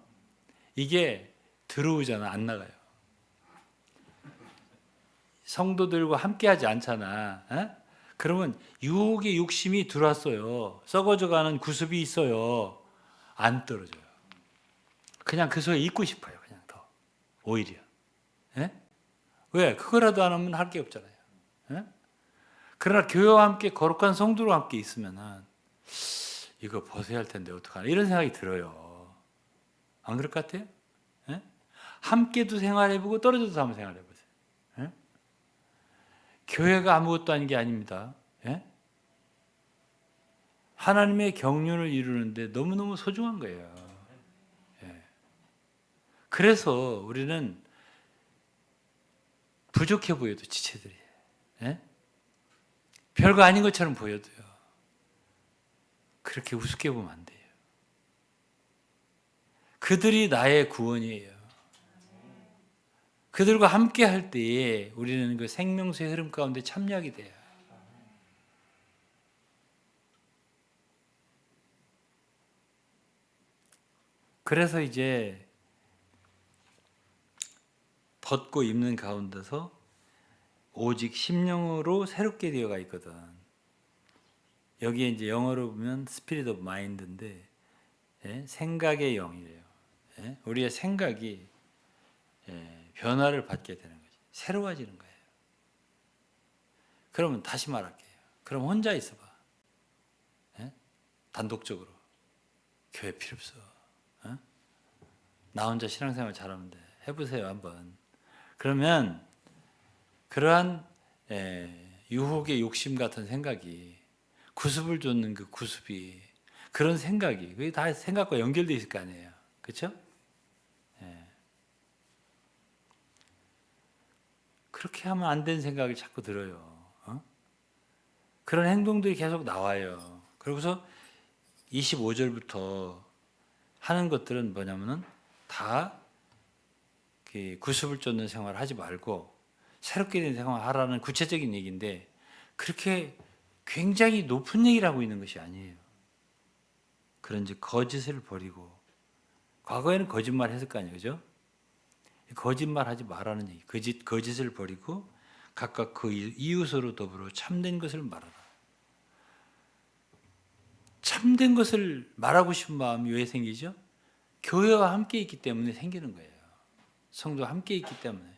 S3: 이게 들어오잖아, 안 나가요. 성도들과 함께하지 않잖아. 그러면 유혹의 욕심이 들어왔어요. 썩어져가는 구습이 있어요. 안 떨어져요. 그냥 그 속에 있고 싶어요. 그냥 더 오히려. 왜? 그거라도 안 하면 할 게 없잖아요. 그러나 교회와 함께 거룩한 성도와 함께 있으면은 이거 벗어야 할 텐데 어떡하나 이런 생각이 들어요. 안 그럴 것 같아요? 함께도 생활해보고 떨어져서 한번 생활해보세요. 교회가 아무것도 아닌 게 아닙니다. 하나님의 경륜을 이루는데 너무너무 소중한 거예요. 그래서 우리는 부족해 보여도 지체들이 별거 아닌 것처럼 보여도요. 그렇게 우습게 보면 안 돼요. 그들이 나의 구원이에요. 그들과 함께 할 때에 우리는 그 생명수의 흐름 가운데 참여하게 돼요. 그래서 이제 벗고 입는 가운데서 오직 심령으로 새롭게 되어가 있거든. 여기에 이제 영어로 보면 Spirit of Mind인데 생각의 영이래요. 우리의 생각이 변화를 받게 되는 거지. 새로워지는 거예요. 그러면 다시 말할게요. 그럼 혼자 있어봐. 단독적으로. 교회 필요 없어. 어? 나 혼자 신앙생활 잘하면 돼. 해보세요 한번. 그러면 그러한 유혹의 욕심 같은 생각이 구습을 쫓는 그 구습이 그런 생각이 그게 다 생각과 연결돼 있을 거 아니에요. 그렇죠? 그렇게 하면 안 되는 생각이 자꾸 들어요. 어? 그런 행동들이 계속 나와요. 그러고서 25절부터 하는 것들은 뭐냐면은 다 구습을 쫓는 생활을 하지 말고 새롭게 된 생활을 하라는 구체적인 얘기인데 그렇게 굉장히 높은 얘기를 하고 있는 것이 아니에요. 그런즉 거짓을 버리고 과거에는 거짓말 했을 거 아니에요. 그죠? 거짓말하지 말라는 얘기. 거짓을 버리고 각각 그 이웃으로 더불어 참된 것을 말하라. 참된 것을 말하고 싶은 마음이 왜 생기죠? 교회와 함께 있기 때문에 생기는 거예요. 성도와 함께 있기 때문에.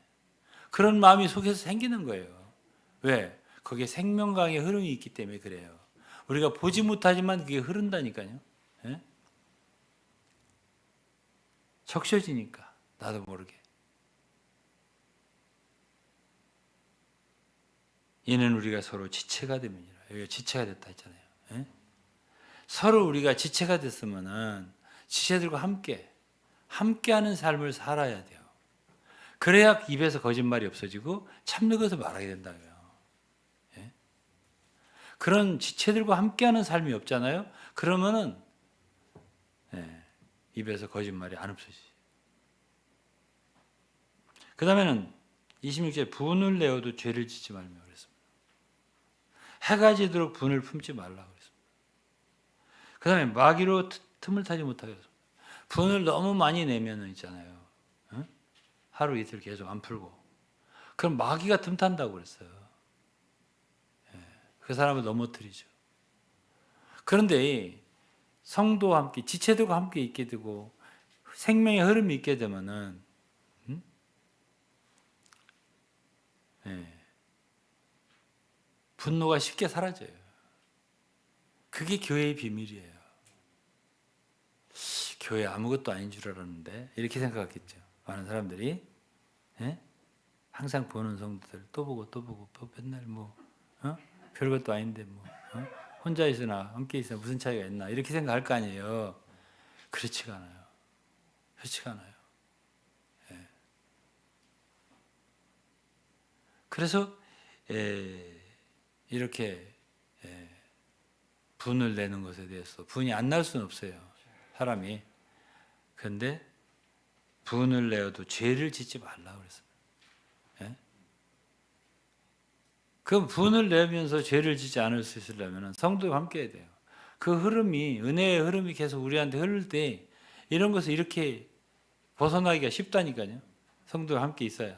S3: 그런 마음이 속에서 생기는 거예요. 왜? 거기에 생명강의 흐름이 있기 때문에 그래요. 우리가 보지 못하지만 그게 흐른다니까요. 예? 적셔지니까 나도 모르게. 이는 우리가 서로 지체가 됨이니라. 여기가 지체가 됐다 했잖아요. 예? 서로 우리가 지체가 됐으면은 지체들과 함께하는 삶을 살아야 돼요. 그래야 입에서 거짓말이 없어지고 참는 것을 말하게 된다고요. 예? 그런 지체들과 함께하는 삶이 없잖아요. 그러면은 입에서 거짓말이 안 없어지죠. 그 다음에는 26절 분을 내어도 죄를 짓지 말며 그랬습니다. 해가 지도록 분을 품지 말라고 그랬습니다. 그 다음에 마귀로 틈을 타지 못하게 했습니다. 분을 너무 많이 내면 있잖아요. 어? 하루 이틀 계속 안 풀고. 그럼 마귀가 틈탄다고 그랬어요. 그 사람을 넘어뜨리죠. 그런데 성도와 함께, 지체들과 함께 있게 되고 생명의 흐름이 있게 되면은 분노가 쉽게 사라져요. 그게 교회의 비밀이에요. 교회 아무것도 아닌 줄 알았는데 이렇게 생각했겠죠. 많은 사람들이 항상 보는 성도들 또 보고 맨날 별것도 아닌데 혼자 있으나 함께 있으나 무슨 차이가 있나 이렇게 생각할 거 아니에요. 그렇지가 않아요. 그렇지가 않아요. 그래서 이렇게 분을 내는 것에 대해서 분이 안 날 수는 없어요. 사람이. 그런데 분을 내어도 죄를 짓지 말라고 그랬어요. 그럼 분을 내면서 죄를 짓지 않을 수 있으려면 성도와 함께 해야 돼요. 그 흐름이 은혜의 흐름이 계속 우리한테 흐를 때 이런 것을 이렇게 벗어나기가 쉽다니까요. 성도와 함께 있어야.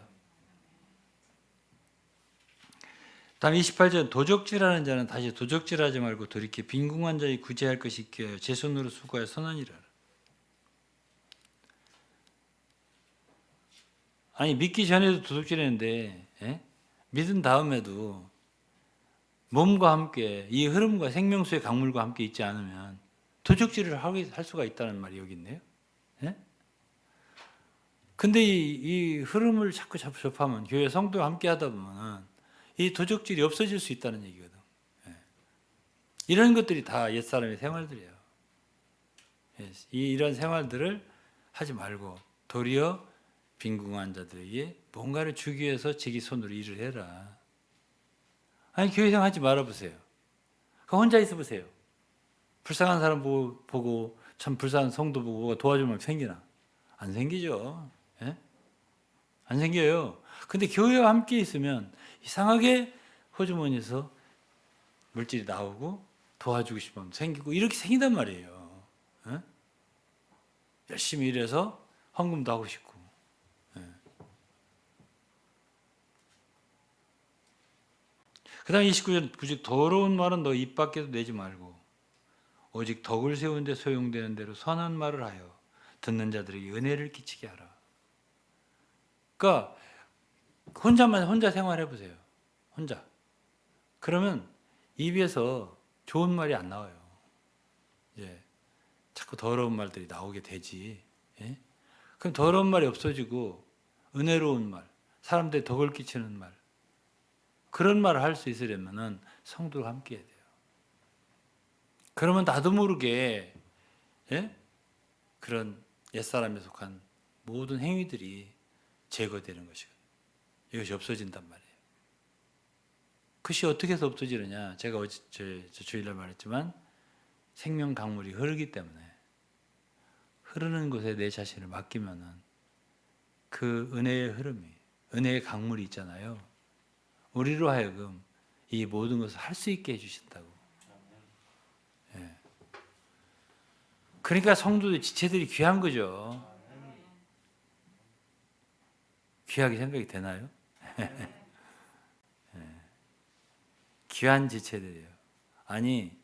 S3: 다음 28절 도적질하는 자는 다시 도적질하지 말고 돌이켜 빈궁한 자의 구제할 것이 있게 제 손으로 수고하여 선하니라. 아니 믿기 전에도 도둑질했는데 믿은 다음에도 몸과 함께 이 흐름과 생명수의 강물과 함께 있지 않으면 도적질을 할 수가 있다는 말이 여기 있네요. 근데 이 흐름을 자꾸 접하면 교회 성도와 함께 하다 보면 이 도적질이 없어질 수 있다는 얘기거든. 이런 것들이 다 옛사람의 생활들이에요. 이런 생활들을 하지 말고 도리어 빈궁한 자들에게 뭔가를 주기 위해서 자기 손으로 일을 해라. 아니 교회생 하지 말아보세요. 혼자 있어 보세요. 불쌍한 사람 보고 참 불쌍한 성도 보고 도와주면 생기나? 안 생기죠. 안 생겨요. 근데 교회와 함께 있으면 이상하게 호주머니에서 물질이 나오고 도와주고 싶으면 생기고 이렇게 생긴단 말이에요. 열심히 일해서 헌금도 하고 싶고. 그 다음 29절 부직 더러운 말은 너 입 밖에도 내지 말고 오직 덕을 세우는 데 소용되는 대로 선한 말을 하여 듣는 자들에게 은혜를 끼치게 하라. 그러니까 혼자 생활해 보세요. 혼자. 그러면 입에서 좋은 말이 안 나와요. 자꾸 더러운 말들이 나오게 되지. 예? 그럼 더러운 말이 없어지고 은혜로운 말, 사람들이 덕을 끼치는 말, 그런 말을 할 수 있으려면은 성도가 함께 해야 돼요. 그러면 나도 모르게 예? 그런 옛사람에 속한 모든 행위들이 제거되는 것이거든요. 이것이 없어진단 말이에요. 그것이 어떻게 해서 없어지느냐? 제가 어제 저 주일날 말했지만 생명 강물이 흐르기 때문에 흐르는 곳에 내 자신을 맡기면은 그 은혜의 흐름이, 은혜의 강물이 있잖아요. 우리로 하여금 이 모든 것을 할 수 있게 해주신다고. 예. 그러니까 성도들 지체들이 귀한 거죠. 귀하게 생각이 되나요? 예. 귀한 지체들이에요. 아니,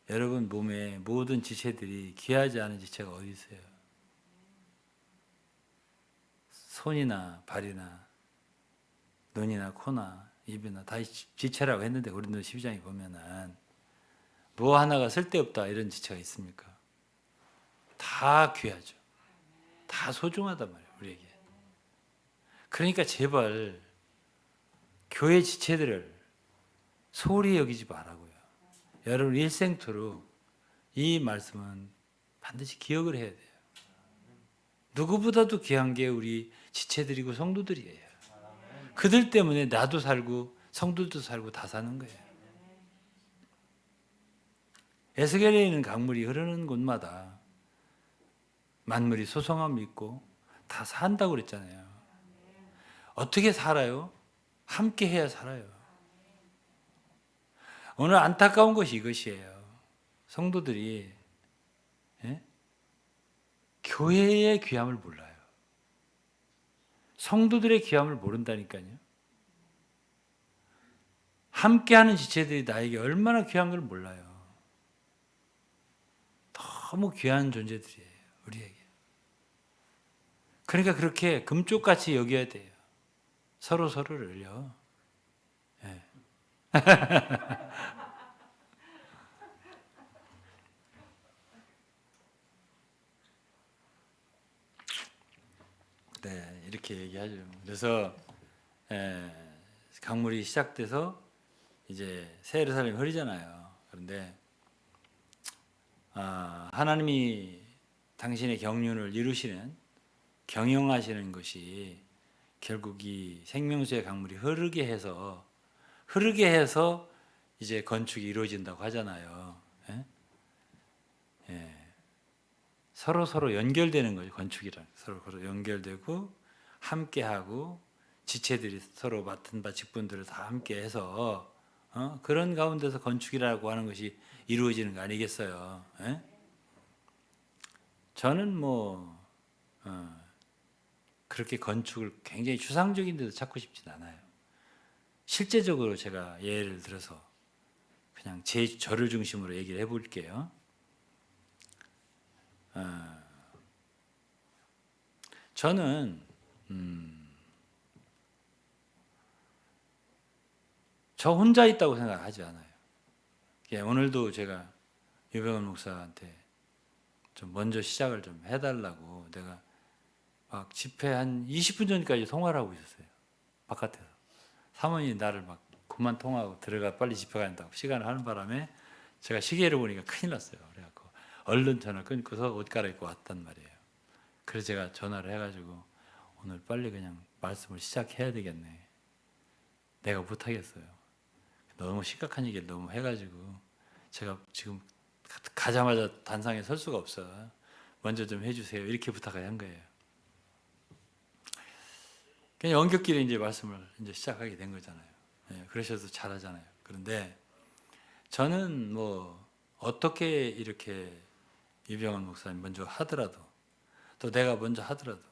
S3: 여러분 몸에 모든 지체들이 귀하지 않은 지체가 어디 있어요? 손이나 발이나 눈이나 코나 입이나 다 지체라고 했는데 고린도 12장에 보면은 뭐 하나가 쓸데없다 이런 지체가 있습니까? 다 귀하죠. 다 소중하단 말이에요, 우리에게. 그러니까 제발 교회 지체들을 소홀히 여기지 말라고요. 여러분 일생토록 이 말씀은 반드시 기억을 해야 돼요. 누구보다도 귀한 게 우리 지체들이고 성도들이에요. 그들 때문에 나도 살고 성도도 살고 다 사는 거예요. 에스겔에 있는 강물이 흐르는 곳마다 만물이 소성함이 있고 다 산다고 그랬잖아요. 어떻게 살아요? 함께 해야 살아요. 오늘 안타까운 것이 이것이에요. 성도들이 교회의 귀함을 몰라요. 성도들의 귀함을 모른다니까요. 함께하는 지체들이 나에게 얼마나 귀한 걸 몰라요. 너무 귀한 존재들이에요, 우리에게. 그러니까 그렇게 금쪽같이 여겨야 돼요. 서로 서로를요. 예. 네, 이렇게 얘기하죠. 그래서 강물이 시작돼서 이제 새 예루살렘이 흐르잖아요. 그런데 하나님이 당신의 경륜을 이루시는 경영하시는 것이 결국 이 생명수의 강물이 흐르게 해서 이제 건축이 이루어진다고 하잖아요. 예? 예. 서로 연결되는 거죠. 건축이란 서로 연결되고 함께하고 지체들이 서로 맡은 바 직분들을 다 함께해서 그런 가운데서 건축이라고 하는 것이 이루어지는 거 아니겠어요? 예? 저는 그렇게 건축을 굉장히 추상적인 데도 찾고 싶진 않아요. 실제적으로 제가 예를 들어서 그냥 저를 중심으로 얘기를 해볼게요. 저는 저 혼자 있다고 생각하지 않아요. 오늘도 제가 유병헌 목사한테 좀 먼저 시작을 좀 해달라고 내가 막 집회 한 20분 전까지 통화를 하고 있었어요. 바깥에서. 사모님이 나를 막 그만 통화하고 들어가 빨리 집회 간다고 시간을 하는 바람에 제가 시계를 보니까 큰일 났어요. 그래갖고 얼른 전화 끊고서 옷 갈아입고 왔단 말이에요. 그래서 제가 전화를 해가지고 오늘 빨리 그냥 말씀을 시작해야 되겠네. 내가 못하겠어요. 너무 심각한 얘기를 너무 해가지고 제가 지금 가자마자 단상에 설 수가 없어. 먼저 좀 해주세요. 이렇게 부탁을 한 거예요. 그냥 연격길에 이제 말씀을 이제 시작하게 된 거잖아요. 예, 그러셔도 잘하잖아요. 그런데 저는 어떻게 이렇게 유병헌 목사님 먼저 하더라도 또 내가 먼저 하더라도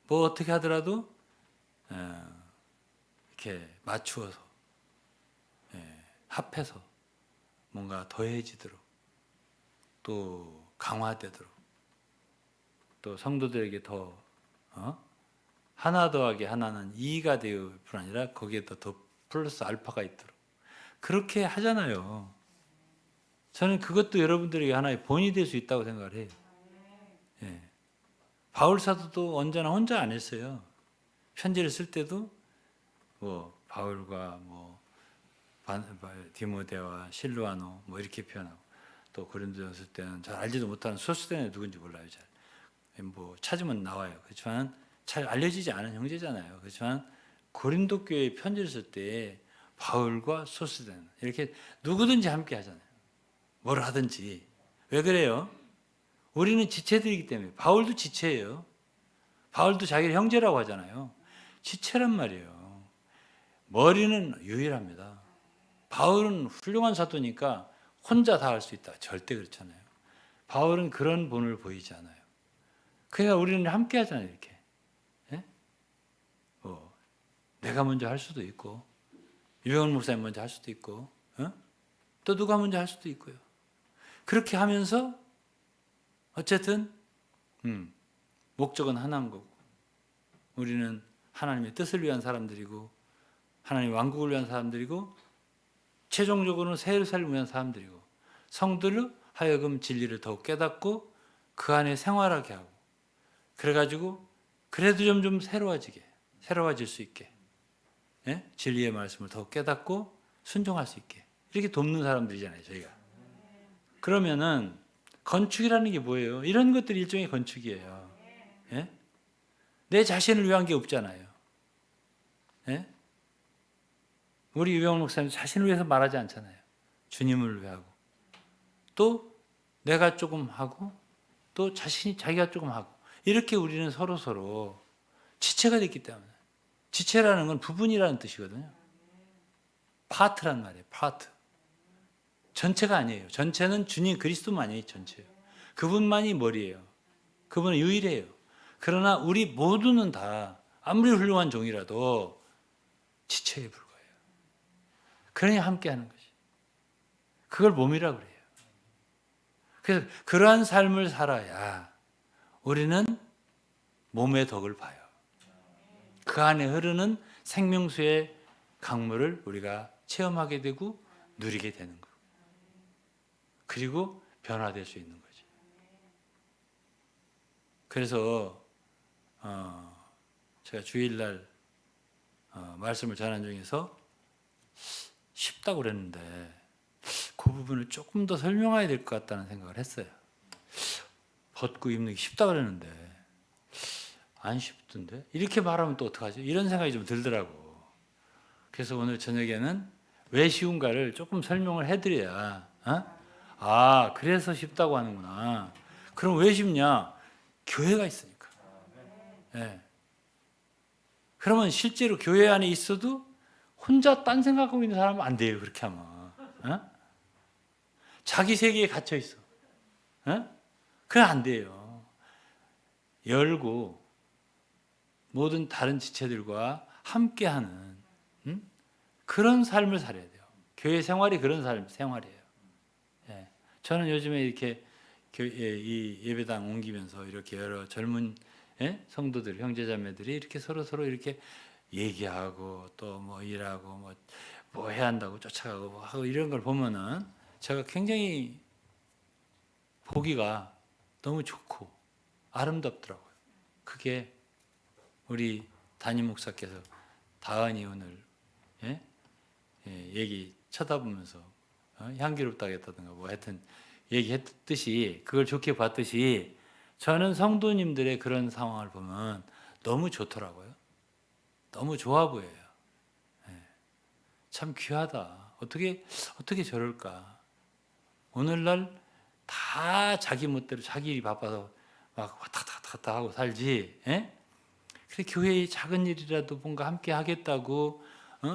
S3: 어떻게 하더라도 이렇게 맞추어서 합해서 뭔가 더해지도록 또 강화되도록 또 성도들에게 더 하나 더하기 하나는 2가 되어 뿐 아니라 거기에 더 플러스 알파가 있도록 그렇게 하잖아요. 저는 그것도 여러분들에게 하나의 본이 될 수 있다고 생각을 해요. 예. 바울 사도도 언제나 혼자 안 했어요. 편지를 쓸 때도 뭐 바울과 뭐 디모데와 실루아노 뭐 이렇게 표현하고, 또 고린도전서 쓸 때는 잘 알지도 못하는 소스데네 누군지 몰라요. 잘 뭐 찾으면 나와요. 그렇지만 잘 알려지지 않은 형제잖아요. 그렇지만 고린도 교회 편지를 쓸 때 바울과 소스데네 이렇게 누구든지 함께 하잖아요. 뭘 하든지. 왜 그래요? 우리는 지체들이기 때문에. 바울도 지체예요. 바울도 자기를 형제라고 하잖아요. 지체란 말이에요. 머리는 유일합니다. 바울은 훌륭한 사도니까 혼자 다 할 수 있다. 절대 그렇잖아요. 바울은 그런 본을 보이지 않아요. 그러니까 우리는 함께 하잖아요. 이렇게. 예? 내가 먼저 할 수도 있고, 유병훈 목사님 먼저 할 수도 있고, 또 누가 먼저 할 수도 있고요. 그렇게 하면서 어쨌든 목적은 하나인 거고, 우리는 하나님의 뜻을 위한 사람들이고, 하나님의 왕국을 위한 사람들이고, 최종적으로는 새 예루살렘을 위한 사람들이고, 성도를 하여금 진리를 더욱 깨닫고 그 안에 생활하게 하고, 그래가지고 그래도 점점 새로워질 수 있게, 예? 진리의 말씀을 더욱 깨닫고 순종할 수 있게 이렇게 돕는 사람들이잖아요, 저희가. 그러면은 건축이라는 게 뭐예요? 이런 것들이 일종의 건축이에요. 예? 내 자신을 위한 게 없잖아요. 예? 우리 유병훈 목사님 자신을 위해서 말하지 않잖아요. 주님을 위하고, 또 내가 조금 하고, 또 자기가 조금 하고, 이렇게 우리는 서로 지체가 됐기 때문에. 지체라는 건 부분이라는 뜻이거든요. 파트란 말이에요. 파트. 전체가 아니에요. 전체는 주님 그리스도만이 전체예요. 그분만이 머리예요. 그분은 유일해요. 그러나 우리 모두는 다 아무리 훌륭한 종이라도 지체에 불과해요. 그러니 함께하는 것이. 그걸 몸이라고 그래요. 그래서 그러한 삶을 살아야 우리는 몸의 덕을 봐요. 그 안에 흐르는 생명수의 강물을 우리가 체험하게 되고 누리게 되는 거. 그리고 변화될 수 있는 거지. 그래서 제가 주일날 말씀을 전한 중에서 쉽다고 그랬는데 그 부분을 조금 더 설명해야 될 것 같다는 생각을 했어요. 벗고 입는 게 쉽다고 그랬는데 안 쉽던데? 이렇게 말하면 또 어떡하지? 이런 생각이 좀 들더라고. 그래서 오늘 저녁에는 왜 쉬운가를 조금 설명을 해드려야, 그래서 쉽다고 하는구나. 그럼 왜 쉽냐? 교회가 있으니까. 네. 그러면 실제로 교회 안에 있어도 혼자 딴 생각하고 있는 사람은 안 돼요. 그렇게 하면. 자기 세계에 갇혀 있어. 그건 안 돼요. 열고 모든 다른 지체들과 함께하는 그런 삶을 살아야 돼요. 교회 생활이 그런 생활이에요. 예. 저는 요즘에 이렇게 이 예배당 옮기면서 이렇게 여러 젊은 성도들, 형제자매들이 이렇게 서로 이렇게 얘기하고 또 뭐 일하고 뭐 해야 한다고 쫓아가고 뭐 하고 이런 걸 보면은 제가 굉장히 보기가 너무 좋고 아름답더라고요. 그게 우리 담임 목사께서 다은이 오늘 얘기 쳐다보면서 향기롭다고 했다든가 뭐 하여튼 얘기했듯이 그걸 좋게 봤듯이 저는 성도님들의 그런 상황을 보면 너무 좋더라고요. 너무 좋아 보여요. 참 귀하다. 어떻게 저럴까? 오늘날 다 자기 멋대로 자기 일이 바빠서 막 왔다 갔다 하고 살지. 그래 교회의 작은 일이라도 뭔가 함께 하겠다고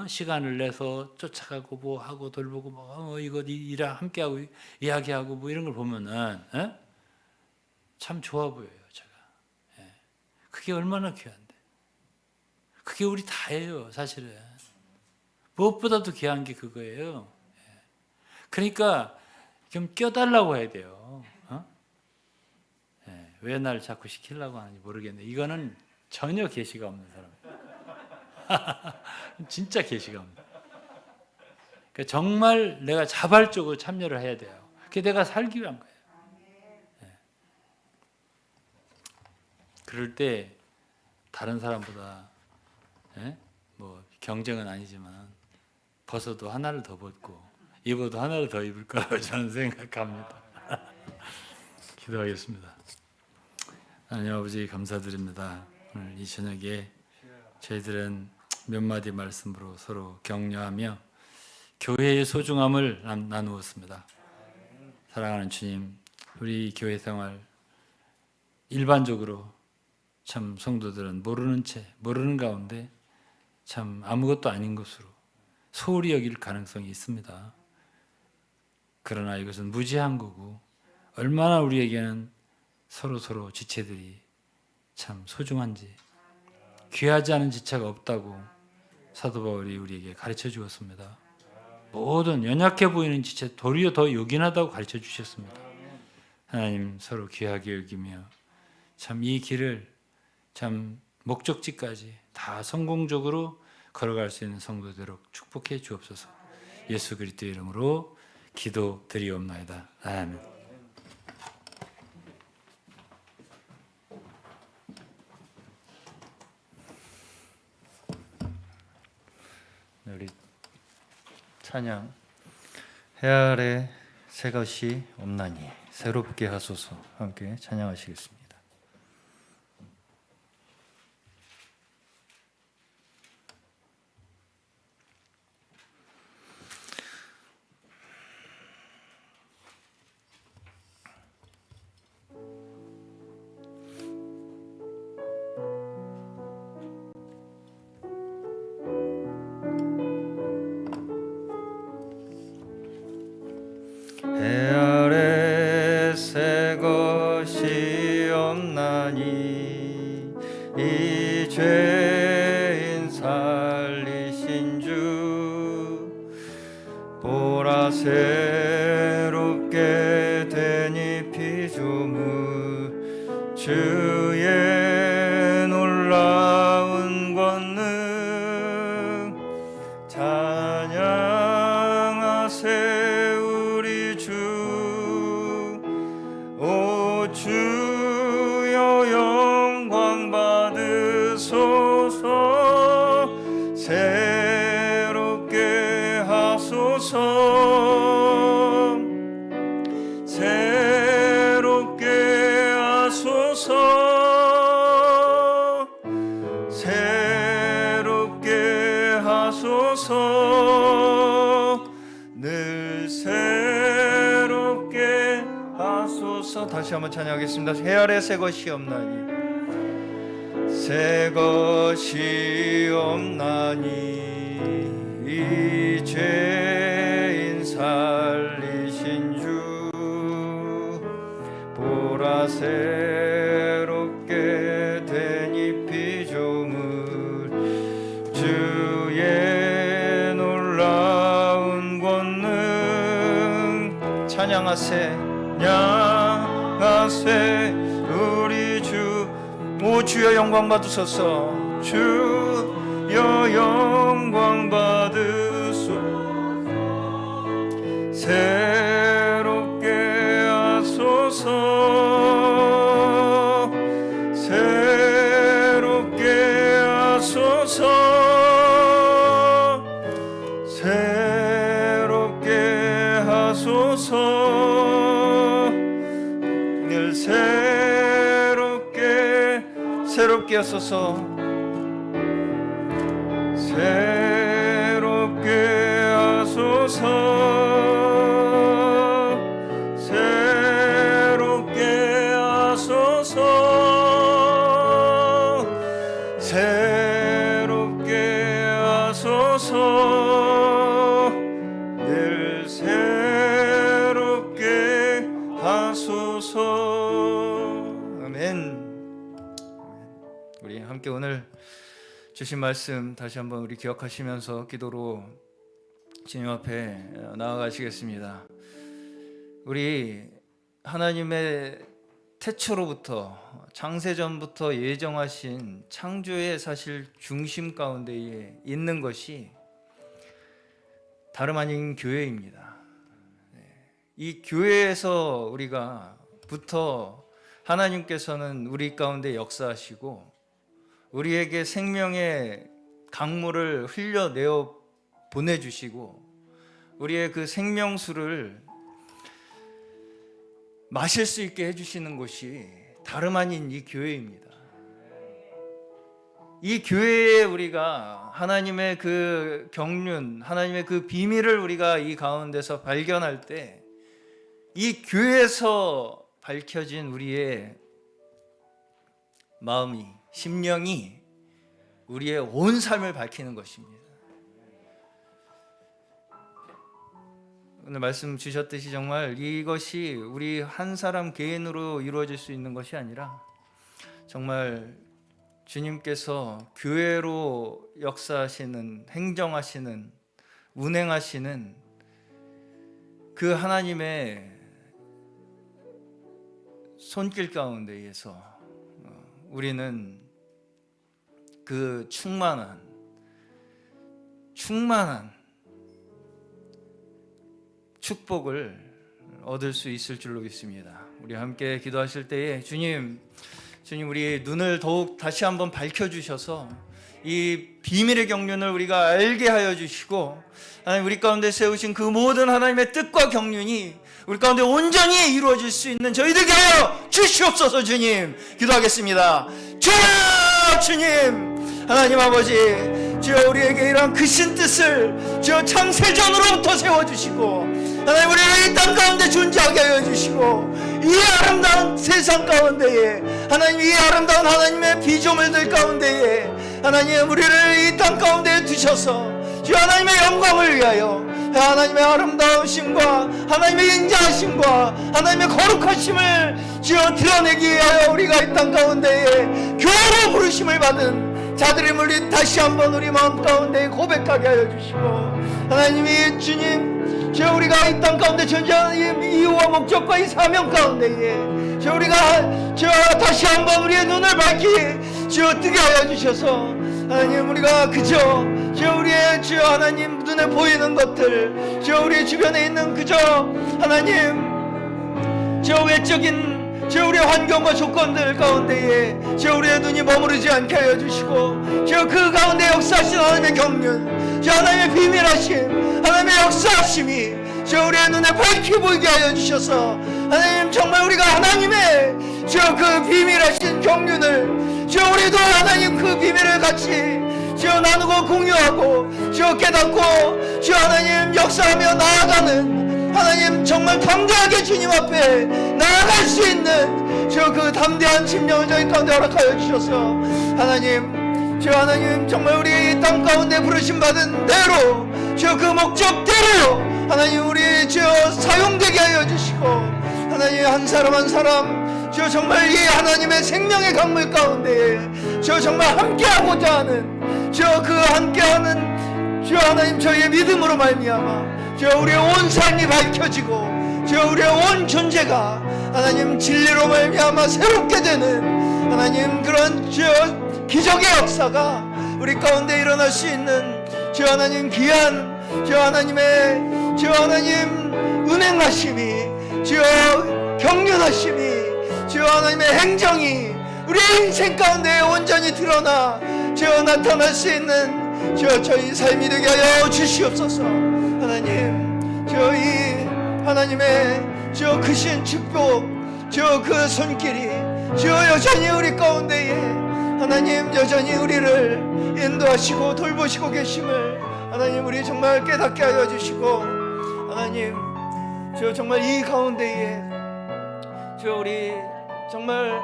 S3: 시간을 내서 쫓아가고 뭐 하고 돌보고 뭐 이거 일을 함께 하고 이야기하고 뭐 이런 걸 보면은 참 좋아 보여요. 제가. 그게 얼마나 귀한데. 그게 우리 다예요, 사실은. 무엇보다도 귀한 게 그거예요. 그러니까 좀 껴달라고 해야 돼요. 왜 날 자꾸 시키려고 하는지 모르겠네. 이거는 전혀 계시가 없는 사람. 진짜 계시가 없는. 그러니까 정말 내가 자발적으로 참여를 해야 돼요. 그게 내가 살기 위한 거예요. 예. 그럴 때 다른 사람보다 뭐 경쟁은 아니지만 벗어도 하나를 더 벗고 입어도 하나를 더 입을 거라고 저는 생각합니다. 기도하겠습니다. 하나님 아버지 감사드립니다. 오늘 이 저녁에 저희들은 몇 마디 말씀으로 서로 격려하며 교회의 소중함을 나누었습니다. 사랑하는 주님, 우리 교회 생활 일반적으로 참 성도들은 모르는 가운데 참 아무것도 아닌 것으로 소홀히 여길 가능성이 있습니다. 그러나 이것은 무지한 거고 얼마나 우리에게는 서로 지체들이 참 소중한지, 귀하지 않은 지체가 없다고 사도 바울이 우리에게 가르쳐 주었습니다. 모든 연약해 보이는 지체 도리어 더 요긴하다고 가르쳐 주셨습니다. 하나님, 서로 귀하게 여기며 참 이 길을 참 목적지까지 다 성공적으로 걸어갈 수 있는 성도 되도록 축복해 주옵소서. 예수 그리스도의 이름으로 기도드리옵나이다. 아멘.
S2: 우리 찬양 해 아래 새 것이 없나니 새롭게 하소서 함께 찬양하시겠습니다. 해 아래 새 것이 없나니 이 죄인 살리신 주 보라 새롭게 되니 피조물 주의 놀라운 권능 찬양하세 주여 영광 받으소서 새롭게 하소서 새롭게 하소서 새롭게 하소서 늘 새롭게 하소서. 다시 한번 찬양하겠습니다. 해 아래 새 것이 없나니 새 것이 없나니 이 죄인 살리신 주 보라 새롭게 되니 피조물 주의 놀라운 권능 찬양하세 찬양하세 우리 주. 오 주여 영광 받으소서 주여 영광 받으소서 새롭게 하소서 새롭게 하소서 새롭게 하소서 늘 새롭게 하소서 새롭게 하소서 새롭게 하소서 새롭게 하소서 늘 새롭게 하소서. 아멘. 우리 함께 오늘 주신 말씀 다시 한번 우리 기억하시면서 기도로 주님 앞에 나아가시겠습니다. 우리 하나님의 태초로부터 창세전부터 예정하신 창조의 사실 중심 가운데에 있는 것이 다름 아닌 교회입니다. 이 교회에서 우리가 부터 하나님께서는 우리 가운데 역사하시고 우리에게 생명의 강물을 흘려내어 보내주시고 우리의 그 생명수를 마실 수 있게 해주시는 곳이 다름 아닌 이 교회입니다. 이 교회에 우리가 하나님의 그 경륜, 하나님의 그 비밀을 우리가 이 가운데서 발견할 때 이 교회에서 밝혀진 우리의 마음이, 심령이 우리의 온 삶을 밝히는 것입니다. 오늘 말씀 주셨듯이 정말 이것이 우리 한 사람 개인으로 이루어질 수 있는 것이 아니라 정말 주님께서 교회로 역사하시는, 행정하시는, 운행하시는 그 하나님의 손길 가운데에서 우리는 그 충만한 축복을 얻을 수 있을 줄로 믿습니다. 우리 함께 기도하실 때에 주님 우리 눈을 더욱 다시 한번 밝혀주셔서 이 비밀의 경륜을 우리가 알게 하여 주시고 하나님 우리 가운데 세우신 그 모든 하나님의 뜻과 경륜이 우리 가운데 온전히 이루어질 수 있는 저희들에게 하여 주시옵소서. 주님 기도하겠습니다. 주님 하나님 아버지 주여 우리에게 이러한 크신 뜻을 주여 창세전으로부터 세워주시고 하나님 우리를 이 땅 가운데 존재하게 하여 주시고 이 아름다운 세상 가운데에 하나님 이 아름다운 하나님의 피조물들 가운데에 하나님 우리를 이 땅 가운데 두셔서 주여 하나님의 영광을 위하여 하나님의 아름다우심과 하나님의 인자하심과 하나님의 거룩하심을 주여 드러내기 위하여 우리가 이 땅 가운데에 교회로 부르심을 받은 자들임을 다시 한번 우리 마음 가운데 고백하게 하여 주시고 하나님이 주님 주여 우리가 이 땅 가운데 존재하는 이유와 목적과 이 사명 가운데에 주여 우리가 주여 다시 한번 우리의 눈을 밝히 주여 뜨게 하여 주셔서 하나님 우리가 그저 주여 우리의 주여 하나님 눈에 보이는 것들 주여 우리 주변에 있는 그저 하나님 주여 외적인 주여 우리의 환경과 조건들 가운데에 주여 우리의 눈이 머무르지 않게 하여 주시고 주여 그 가운데 역사하신 하나님의 경륜 주여 하나님의 비밀하심 하나님의 역사하심이 주여 우리의 눈에 밝히 보이게 하여 주셔서 하나님 정말 우리가 하나님의 주여 그 비밀하신 경륜을 주여 우리도 하나님 그 비밀을 같이 주여 나누고 공유하고 주여 깨닫고 주여 하나님 역사하며 나아가는 하나님 정말 담대하게 주님 앞에 나아갈 수 있는 주여 그 담대한 심령을 저희 가운데 허락하여 주셔서 하나님 주여 하나님 정말 우리 이 땅 가운데 부르심 받은 대로 주여 그 목적대로 하나님 우리 주여 사용되게 하여 주시고 하나님 한 사람 한 사람 주여 정말 이 하나님의 생명의 강물 가운데 주여 정말 함께하고자 하는 주여 그 함께하는 주여 하나님 저희의 믿음으로 말미암아 주여 우리의 온 삶이 밝혀지고 주여 우리의 온 존재가 하나님 진리로 말미암아 새롭게 되는 하나님 그런 주여 기적의 역사가 우리 가운데 일어날 수 있는 주여 하나님 귀한 주여 하나님의 주여 하나님 은행하심이 주여 경륜하심이 주여 하나님의 행정이 우리 인생 가운데 온전히 드러나 주여 나타날 수 있는 주여 저희 삶이 되게 하여 주시옵소서. 하나님 주여 이 하나님의 주여 크신 축복 주여 그 손길이 주여 여전히 우리 가운데에 하나님 여전히 우리를 인도하시고 돌보시고 계심을 하나님 우리 정말 깨닫게 하여 주시고 하나님 주여 정말 이 가운데에 주여 우리 정말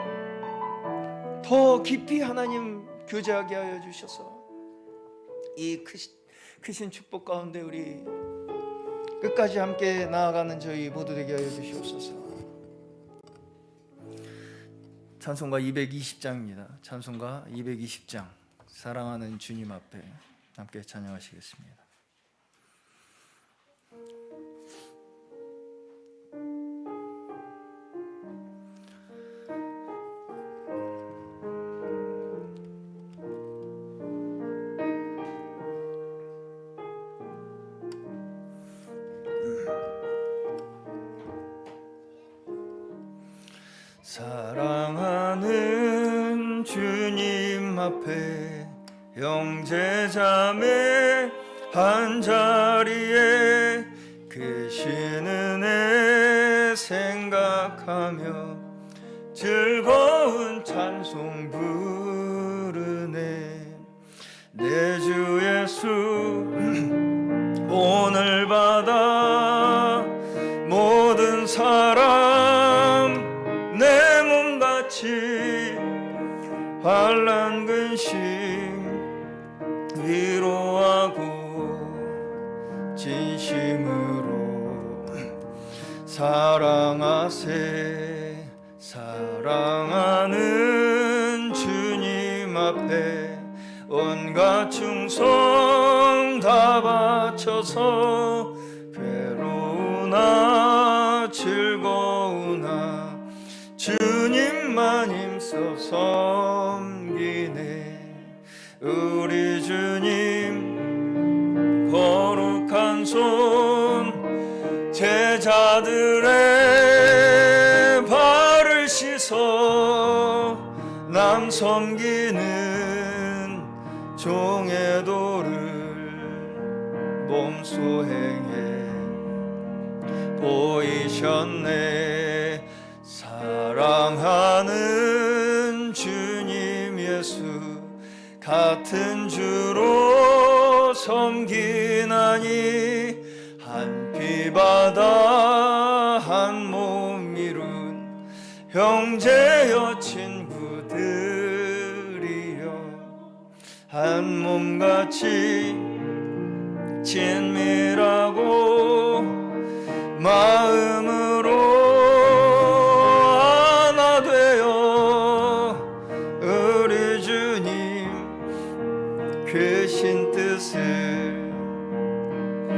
S2: 더 깊이 하나님 교제하게 하여 주셔서 이 크신 축복 가운데 우리 끝까지 함께 나아가는 저희 모두 되게 하여 주시옵소서. 찬송가 220장입니다. 찬송가 220장 사랑하는 주님 앞에 함께 찬양하시겠습니다. 사랑하는 주님 앞에 형제자매 한자리에 계시는 애 생각하며 즐거운 찬송 부르네. 내 주 예수 오늘 받아 모든 사람 내 몸같이 환난 근심 위로하고 진심으로 사랑하세. 사랑하는 주님 앞에 온갖 충성 다 바쳐서 괴로우나 즐거우나 주님만 힘써 섬기네. 우리 주님 거룩한 손 제자들의 발을 씻어 남 섬기는 종의 도를 몸소 행해 보이셨네. 사랑하는 주님 예수 같은 주로 섬기나니 한 피바다 한 몸 이룬 형제여 친구들이여 한 몸같이 친밀하고 마음으로 하나 되어 우리 주님 계신 뜻을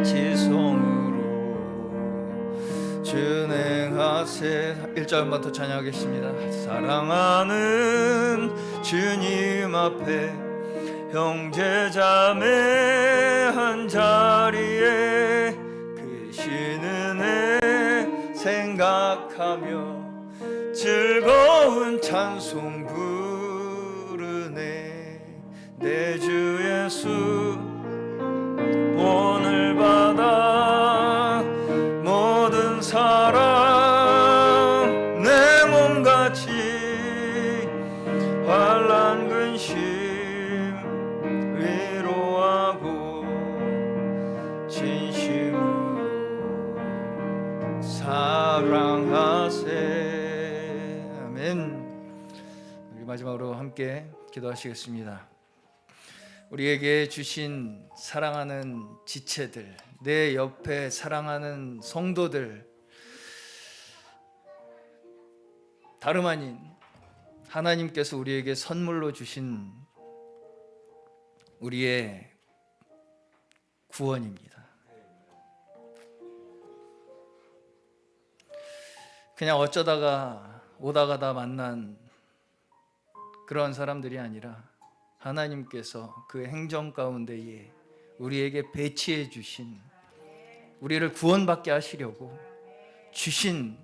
S2: 지성으로 준행하세. 1절만 더 찬양하겠습니다. 사랑하는 주님 앞에 형제자매 한자리에 계시는 애 생각하며 즐거운 찬송 부르네. 내 주 예수 오늘 받아 모든 사랑 내 몸같이 환난 근심 위로하고 진심으로 사랑하세. 아멘. 우리 마지막으로 함께 기도하시겠습니다. 우리에게 주신 사랑하는 지체들, 내 옆에 사랑하는 성도들, 다름 아닌 하나님께서 우리에게 선물로 주신 우리의 구원입니다. 그냥 어쩌다가 오다가다 만난 그런 사람들이 아니라 하나님께서 그 행정 가운데에 우리에게 배치해 주신, 우리를 구원받게 하시려고 주신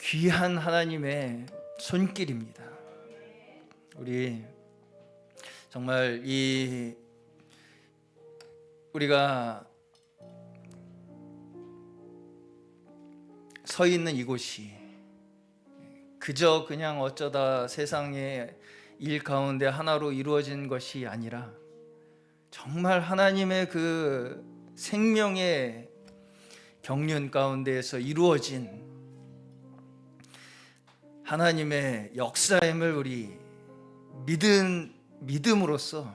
S2: 귀한 하나님의 손길입니다. 우리 정말 우리가 서 있는 이곳이 그저 그냥 어쩌다 세상의 일 가운데 하나로 이루어진 것이 아니라 정말 하나님의 그 생명의 경륜 가운데에서 이루어진 하나님의 역사임을 우리 믿음으로써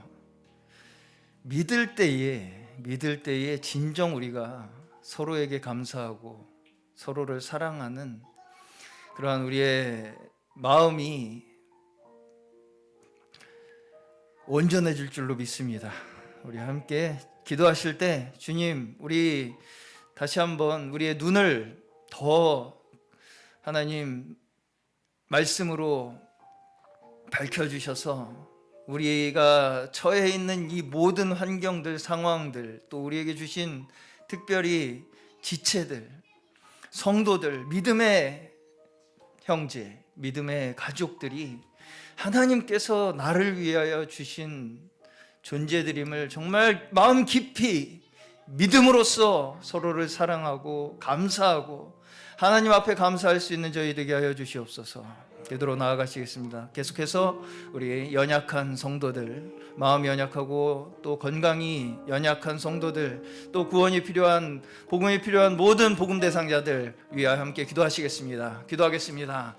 S2: 믿을 때에 진정 우리가 서로에게 감사하고 서로를 사랑하는 그러한 우리의 마음이 온전해질 줄로 믿습니다. 우리 함께 기도하실 때 주님, 우리 다시 한번 우리의 눈을 더 하나님 말씀으로 밝혀주셔서 우리가 처해 있는 이 모든 환경들, 상황들, 또 우리에게 주신 특별히 지체들, 성도들, 믿음의 형제, 믿음의 가족들이 하나님께서 나를 위하여 주신 존재들임을 정말 마음 깊이 믿음으로써 서로를 사랑하고 감사하고 하나님 앞에 감사할 수 있는 저희 되게 하여 주시옵소서. 기도로 나아가시겠습니다. 계속해서 우리 연약한 성도들, 마음 연약하고 또 건강이 연약한 성도들, 또 구원이 필요한, 복음이 필요한 모든 복음 대상자들 위하여 함께 기도하시겠습니다. 기도하겠습니다.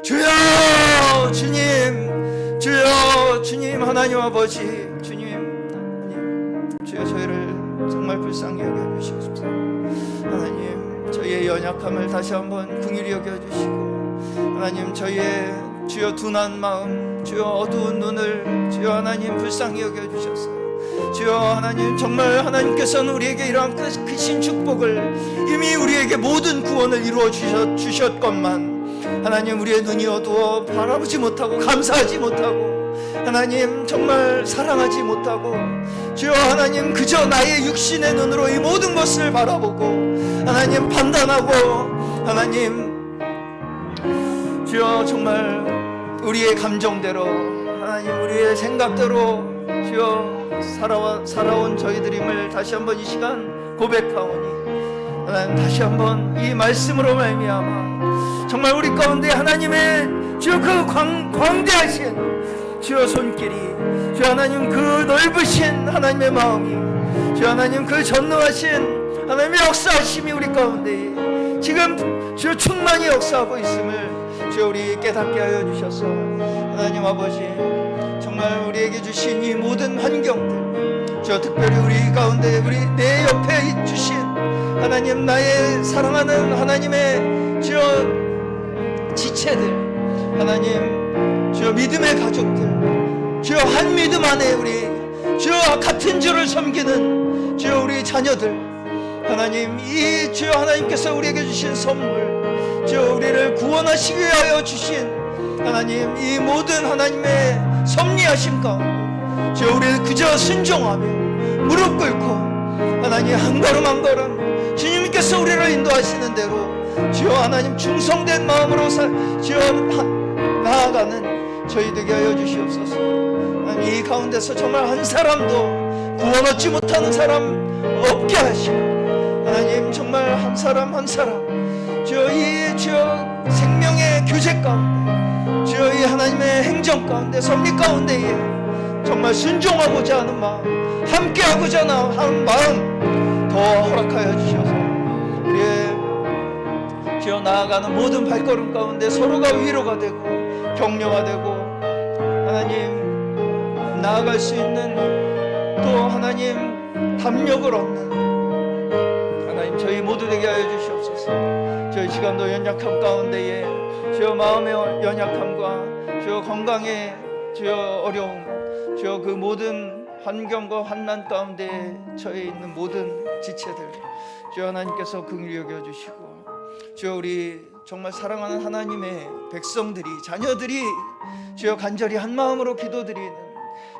S2: 주여 주님, 주여 주님, 하나님 아버지, 주님, 하나님, 주여 저희를 정말 불쌍히 여겨주시옵소서. 하나님, 저희의 연약함을 다시 한번 긍휼히 여겨주시고, 하나님, 저희의 주여 둔한 마음, 주여 어두운 눈을 주여 하나님 불쌍히 여겨주셔서, 주여 하나님, 정말 하나님께서는 우리에게 이러한 크신 축복을, 이미 우리에게 모든 구원을 이루어 주셨건만 하나님, 우리의 눈이 어두워 바라보지 못하고 감사하지 못하고 하나님 정말 사랑하지 못하고, 주여 하나님, 그저 나의 육신의 눈으로 이 모든 것을 바라보고 하나님 판단하고, 하나님 주여 정말 우리의 감정대로, 하나님 우리의 생각대로 주여 살아온 저희들임을 다시 한번 이 시간 고백하오니, 하나님 다시 한번 이 말씀으로 말미암아 정말 우리 가운데 하나님의 주여 그 광대하신 주여 손길이, 주여 하나님 그 넓으신 하나님의 마음이, 주여 하나님 그 전능하신 하나님의 역사하심이 우리 가운데 지금 주여 충만히 역사하고 있음을 주여 우리 깨닫게 하여 주셔서, 하나님 아버지 정말 우리에게 주신 이 모든 환경들, 주여 특별히 우리 가운데 우리 내 옆에 주신 하나님, 나의 사랑하는 하나님의 주여 지체들, 하나님 주여 믿음의 가족들, 주여 한 믿음 안에 우리 주여 같은 주를 섬기는 주여 우리 자녀들, 하나님 이 주여 하나님께서 우리에게 주신 선물, 주여 우리를 구원하시기 위하여 주신 하나님 이 모든 하나님의 섭리하심 가운데 주여 우리를 그저 순종하며 무릎 꿇고 하나님 한 걸음 한 걸음 주님께서 우리를 인도하시는 대로 주여 하나님 충성된 마음으로 주여 나아가는 저희 되게 하여 주시옵소서. 하나님 이 가운데서 정말 한 사람도 구원 얻지 못하는 사람 없게 하시고, 하나님 정말 한 사람 한 사람 주여 이 주여 생명의 교제 가운데, 주여 이 하나님의 행정 가운데, 섭리 가운데에 정말 순종하고자 하는 마음, 함께하고자 하는 마음 더 허락하여 주셔서 우리의 주여 나아가는 모든 발걸음 가운데 서로가 위로가 되고 격려가 되고, 하나님 나아갈 수 있는 또 하나님 담력을 얻는 하나님 저희 모두 되게 하여 주시옵소서. 저희 시간도 연약함 가운데에 주여 마음의 연약함과 주여 건강의 주여 어려움, 주여 그 모든 환경과 환난 가운데 처해 있는 모든 지체들 주여 하나님께서 긍휼히 여겨 주시고, 주여 우리 정말 사랑하는 하나님의 백성들이, 자녀들이 주여 간절히 한 마음으로 기도드리는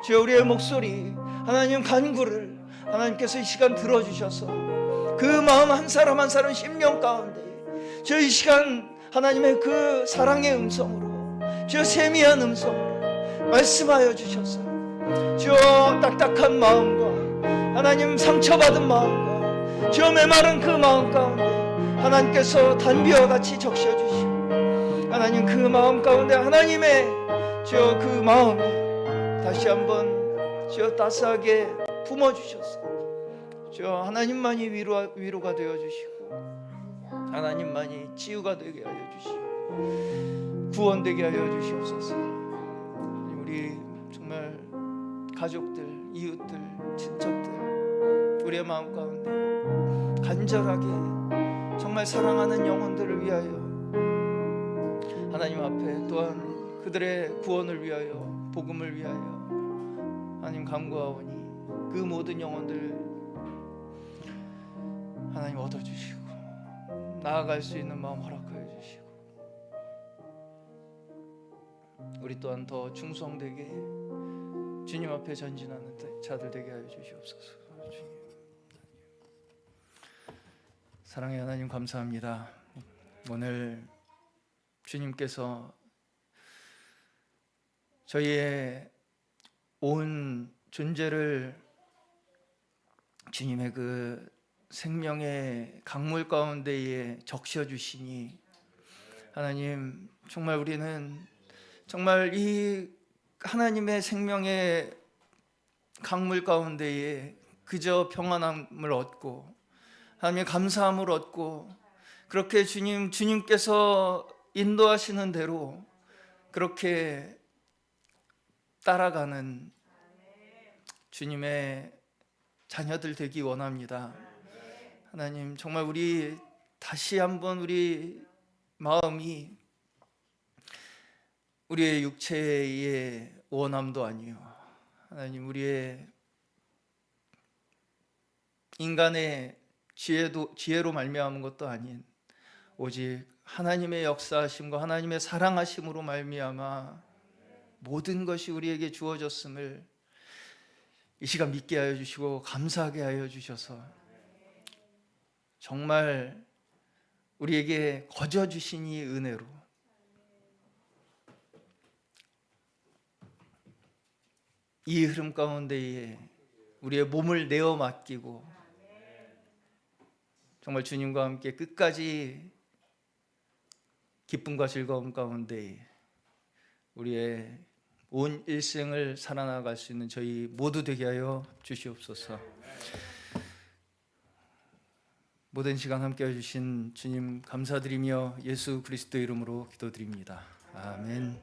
S2: 주여 우리의 목소리, 하나님 간구를 하나님께서 이 시간 들어주셔서 그 마음 한 사람 한 사람 심령 가운데 주여 이 시간 하나님의 그 사랑의 음성으로 주여 세미한 음성으로 말씀하여 주셔서 주여 딱딱한 마음과 하나님 상처받은 마음과 주여 메마른 그 마음 가운데 하나님께서 단비와 같이 적셔주시고, 하나님 그 마음 가운데 하나님의 주여 그 마음이 다시 한번 주여 따스하게 품어주셔서 주여 하나님만이 위로가 되어주시고, 하나님만이 치유가 되게 하여 주시고 구원되게 하여 주시옵소서. 우리 정말 가족들, 이웃들, 친척들 우리의 마음 가운데 간절하게 정말 사랑하는 영혼들을 위하여 하나님 앞에, 또한 그들의 구원을 위하여, 복음을 위하여 하나님 간구하오니 그 모든 영혼들 하나님 얻어주시고 나아갈 수 있는 마음 허락하여 주시고, 우리 또한 더 충성되게 주님 앞에 전진하는 자들 되게 하여 주시옵소서. 주님. 사랑의 하나님 감사합니다. 오늘 주님께서 저희의 온 존재를 주님의 그 생명의 강물 가운데에 적셔 주시니 하나님, 정말 우리는 정말 이 하나님의 생명의 강물 가운데에 그저 평안함을 얻고 하나님의 감사함을 얻고 그렇게 주님께서 인도하시는 대로 그렇게 따라가는 주님의 자녀들 되기 원합니다. 하나님, 정말 우리 다시 한번 우리 마음이 우리의 육체의 원함도 아니요, 하나님, 우리의 인간의 지혜로 말미암은 것도 아닌 오직 하나님의 역사하심과 하나님의 사랑하심으로 말미암아 모든 것이 우리에게 주어졌음을 이 시간 믿게 하여 주시고 감사하게 하여 주셔서 정말 우리에게 거저 주신 이 은혜로 이 흐름 가운데에 우리의 몸을 내어 맡기고 정말 주님과 함께 끝까지 기쁨과 즐거움 가운데 우리의 온 일생을 살아나갈 수 있는 저희 모두 되게 하여 주시옵소서. 모든 시간 함께 해주신 주님 감사드리며 예수 그리스도 이름으로 기도드립니다. 아멘.